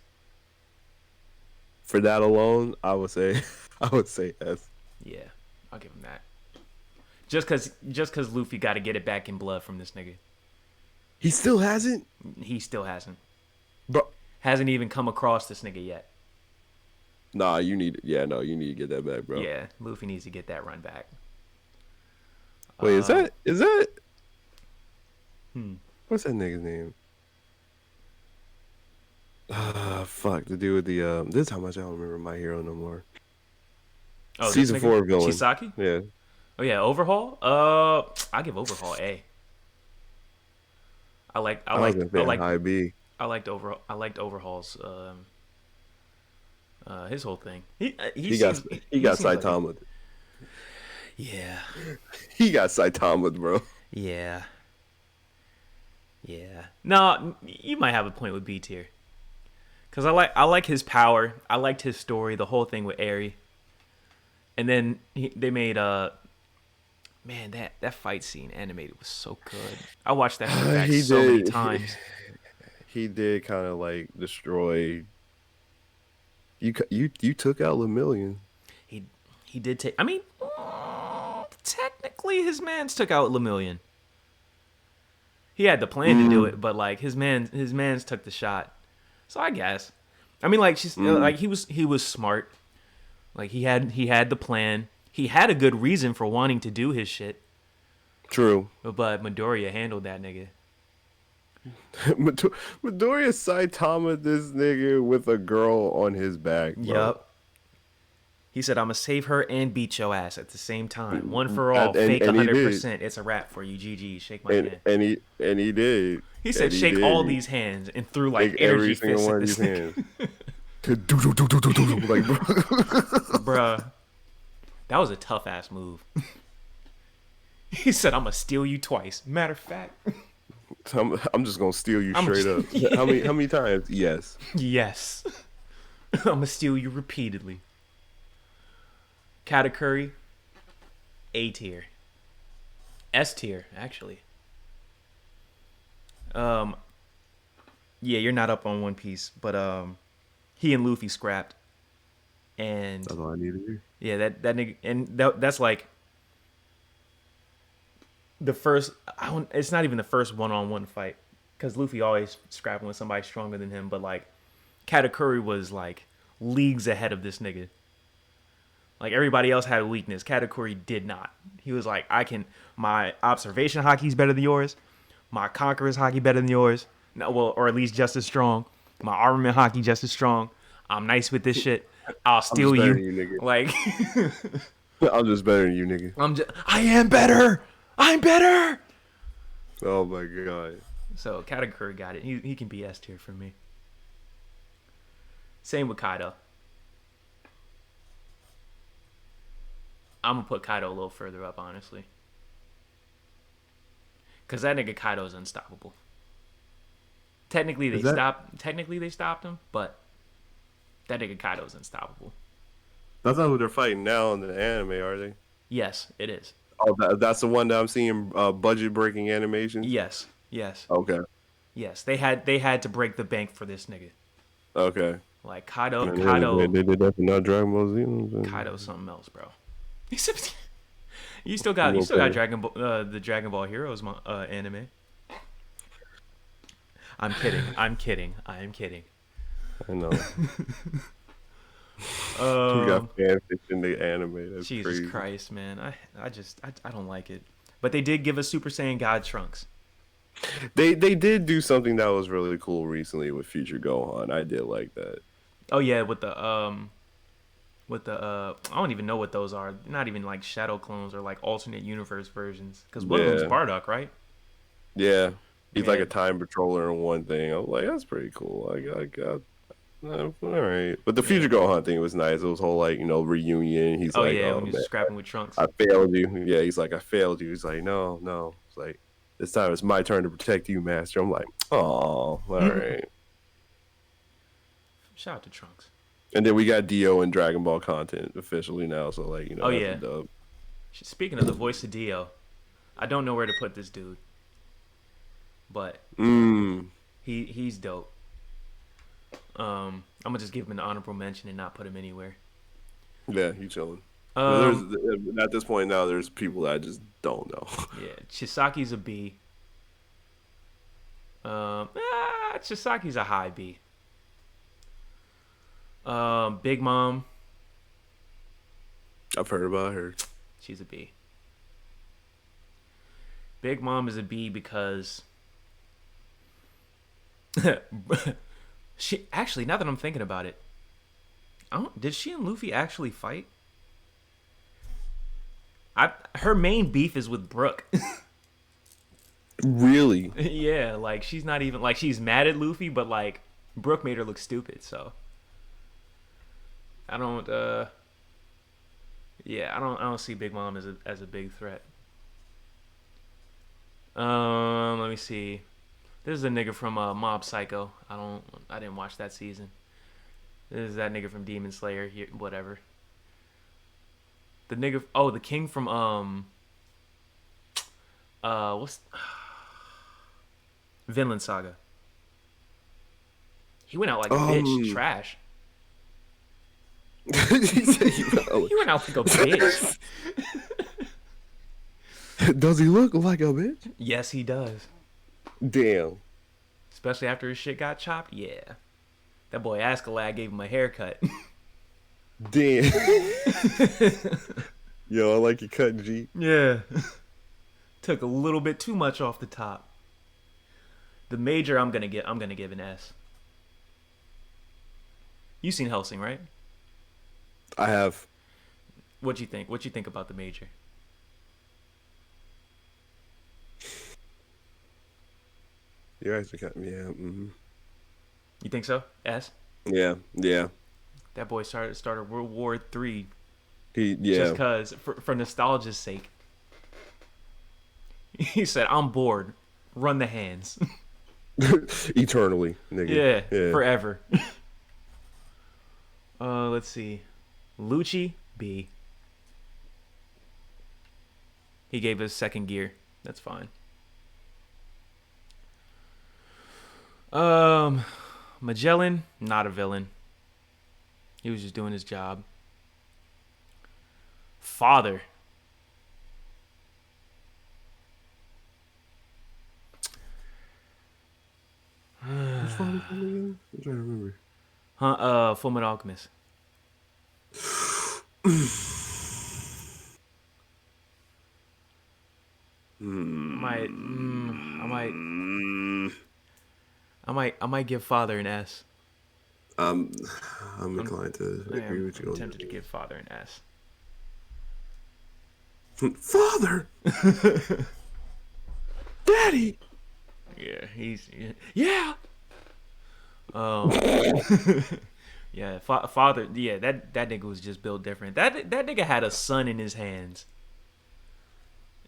for that alone, I would say, I would say S. Yeah. I'll give him that. Just cause Luffy got to get it back in blood from this nigga. He still hasn't, He still hasn't. bro. Hasn't even come across this nigga yet. Nah, you need. Yeah, no, you need to get that back, bro. Yeah. Luffy needs to get that run back. Wait, is that? Hmm. What's that nigga's name? Fuck, the dude with the this is how much I don't remember My Hero no more. Oh, Season 4 villain. Chisaki? Yeah. Oh yeah, Overhaul. I give Overhaul A. I liked High B. I liked Overhaul's his whole thing. He got seems, he got seems like Saitama. yeah. He got Saitama, bro. Yeah. Yeah. No, you might have a point with B tier. Cause I like his power. I liked his story, the whole thing with Eri. And then they made man, that fight scene animated was so good. I watched that back so many times. He did kind of like destroy. You took out Lemillion. He did take. I mean, technically his man's took out Lemillion. He had the plan to do it, but like his man's took the shot. So I guess. I mean, like like he was smart. Like he had the plan. He had a good reason for wanting to do his shit. True. But Midoriya handled that nigga. Midoriya Saitama this nigga with a girl on his back, bro. Yup. He said, "I'm gonna save her and beat your ass at the same time. One for all, fake 100%. It's a wrap for you. GG. Shake my hand." And he did. He said, "Shake all these hands," and threw like energy fists at this hands. Like, bruh, that was a tough ass move. He said, "I'm gonna steal you twice." Matter of fact, I'm just gonna steal you straight up. Yeah. How many times? Yes. Yes. I'm gonna steal you repeatedly. Katakuri, A tier. S tier, actually. Yeah, you're not up on One Piece, but he and Luffy scrapped. And That's all I need to hear. yeah, that nigga, and that's like the first. It's not even the first one-on-one fight, because Luffy always scrapping with somebody stronger than him. But like, Katakuri was like leagues ahead of this nigga. Like everybody else had a weakness, Katakuri did not. He was like, my observation hockey's better than yours. My conqueror's hockey better than yours. No, well, or at least just as strong. My armament hockey just as strong. I'm nice with this shit. I'll steal you. Nigga. Like I'm just better than you, nigga. I am better. I'm better. Oh my god. So Katakuri got it. He can be S tier for me. Same with Kaido. I'm gonna put Kaido a little further up, honestly. Cause that nigga Kaido is unstoppable. Technically, Is that they stopped him, but that nigga Kaido's unstoppable. that's not who they're fighting now in the anime, are they? Yes, it is. Oh, that's the one that I'm seeing budget breaking animations. Yes, yes, Okay, yes. They had to break the bank for this nigga. okay. Like Man, they did that for not Dragon Ball Z. Kaido's something else, bro. You Well, still got the Dragon Ball Heroes anime. I'm kidding. I'm kidding. I am kidding. I know. We Um, got fanfics in the anime. That's Jesus crazy. Christ, man. I don't like it. But they did give us Super Saiyan God Trunks. They did do something that was really cool recently with Future Gohan. I did like that. Oh yeah, with the I don't even know what those are. Not even like shadow clones or like alternate universe versions. Because one of them's Yeah, Bardock, right? yeah. He's like Yeah. a time patroller in one thing. I was like, that's pretty cool. I got all right. But the Yeah. Future Gohan thing was nice. It was whole like reunion. He's Oh like, yeah, oh when he was man, scrapping with Trunks. I failed you. Yeah, he's like, I failed you. He's like, no, no. It's like this time it's my turn to protect you, Master. I'm like, oh, all right. Shout out to Trunks. And then we got Dio and Dragon Ball content officially now. So like, Oh that's a yeah. dub. Speaking of the voice of Dio, I don't know where to put this dude, but Mm. he's dope. I'm gonna just give him an honorable mention and not put him anywhere. Yeah, he chilling. But Um, there's at this point now, there's people that I just don't know. yeah, Chisaki's a B. Chisaki's a high B. Big Mom, I've heard about her. she's a B. Big Mom is a B because she actually, now that I'm thinking about it, did she and Luffy actually fight? Her main beef is with Brooke. Really? Yeah, like she's not even like she's mad at Luffy, but like Brooke made her look stupid, so I don't yeah, I don't see Big Mom as a big threat. Let me see. This is a nigga from Mob Psycho. I didn't watch that season. This is that nigga from Demon Slayer, whatever. The nigga, oh, the king from what's Vinland Saga. He went out like a bitch, trash. He went out like a bitch. Does he look like a bitch? Yes, he does. Damn. Especially after his shit got chopped. Yeah, that boy Askeladd gave him a haircut. Damn. Yo, I like your cut, G. Yeah, took a little bit too much off the top. The major, I'm gonna give an S. You seen Helsing, right? I have. What you think? What you think about the major? You actually cut me. Yeah. Mm-hmm. You think so? S. Yeah. Yeah. That boy started World War III Yeah. just cause for nostalgia's sake. He said, "I'm bored. Run the hands." Eternally, nigga. Yeah, forever. Let's see. Lucci B. He gave us second gear. That's fine. Magellan, not a villain. He was just doing his job. Father. Which father again? I'm trying to remember. Full Metal Alchemist. I might give Father an S. I'm inclined to agree with you. I'm tempted to give Father an S. Father, Daddy. Yeah, yeah. Um, yeah, Father. Yeah, that nigga was just built different. That nigga had a sun in his hands.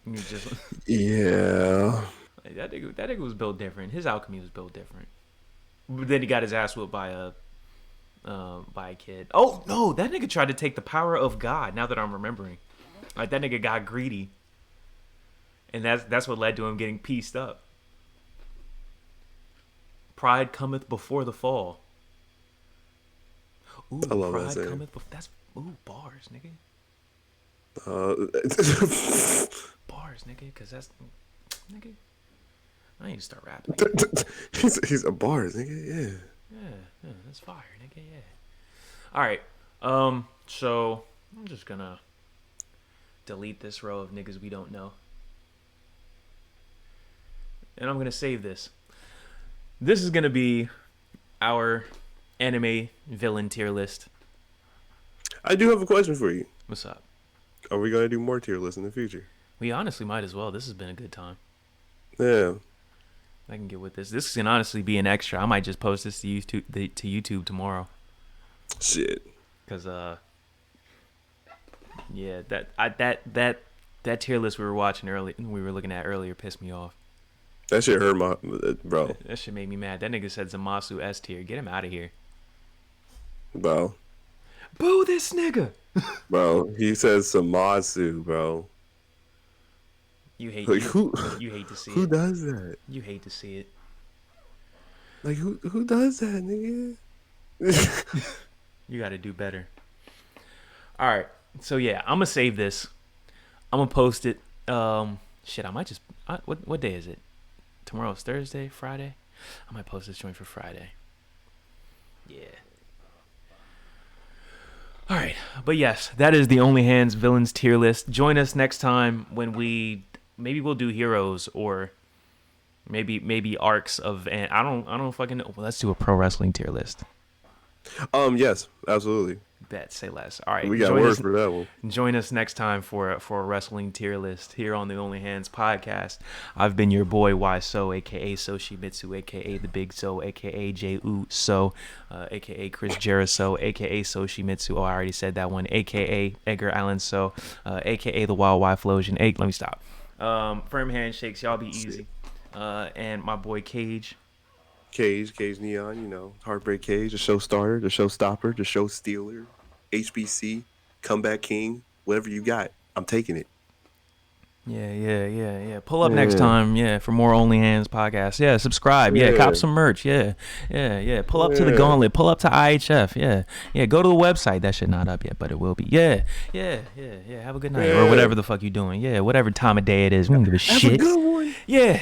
And he just Yeah. like, that nigga was built different. His alchemy was built different. But then he got his ass whooped by a kid. Oh no, that nigga tried to take the power of God. Now that I'm remembering, like that nigga got greedy, and that's what led to him getting pieced up. Pride cometh before the fall. Ooh, I love pride that saying. cometh before. That's bars, nigga. Bars, nigga, because that's nigga. I need to start rapping. he's a bars, nigga. Yeah, that's fire, nigga. Yeah. All right. So I'm just gonna delete this row of niggas we don't know, and I'm gonna save this. This is gonna be our anime villain tier list. I do have a question for you. What's up? Are we gonna do more tier lists in the future? We honestly might as well. This has been a good time. Yeah. I can get with this. This can honestly be an extra. I might just post this to YouTube tomorrow. Shit. Cause yeah, that tier list we were watching early, we were looking at earlier, pissed me off. That shit hurt my bro. That shit made me mad. That nigga said Zamasu S tier. Get him out of here. Bro. Boo this nigga. Bro, he says Samasu, bro. You hate like who you hate to see who it. does that? You hate to see it. Like who does that, nigga? You got to do better. All right. So yeah, I'm gonna save this. I'm gonna post it. Shit, I might just. What day is it? Tomorrow's Thursday, Friday. I might post this joint for Friday. Yeah. All right, but yes, that is the OnlyHands villains tier list. Join us next time when maybe we'll do heroes or maybe arcs of, and I don't fucking know. Well, let's do a pro wrestling tier list. Yes, absolutely. Bet, say less. All right, We got words for that one. Join us next time for a wrestling tier list here on the OnlyHands podcast. I've been your boy Y So, aka Soshimitsu, aka the Big So, aka J So, aka Chris Jericho, aka Soshimitsu. Oh, I already said that one. Aka Edgar Allan So, aka the Wild Y Flosion. Let me stop. Firm handshakes, y'all be easy. And my boy Cage Neon, you know, Heartbreak Cage, the show starter, the show stopper, the show stealer, HBC, comeback king, whatever you got, I'm taking it. Yeah. Pull up next time, for more OnlyHands podcasts. Yeah, subscribe. Yeah, cop some merch. Yeah. Pull up to the gauntlet. Pull up to IHF. Yeah. Go to the website. That shit not up yet, but it will be. Yeah. Have a good night or whatever the fuck you doing. Yeah, whatever time of day it is. We don't give a shit. Have a good one. Yeah.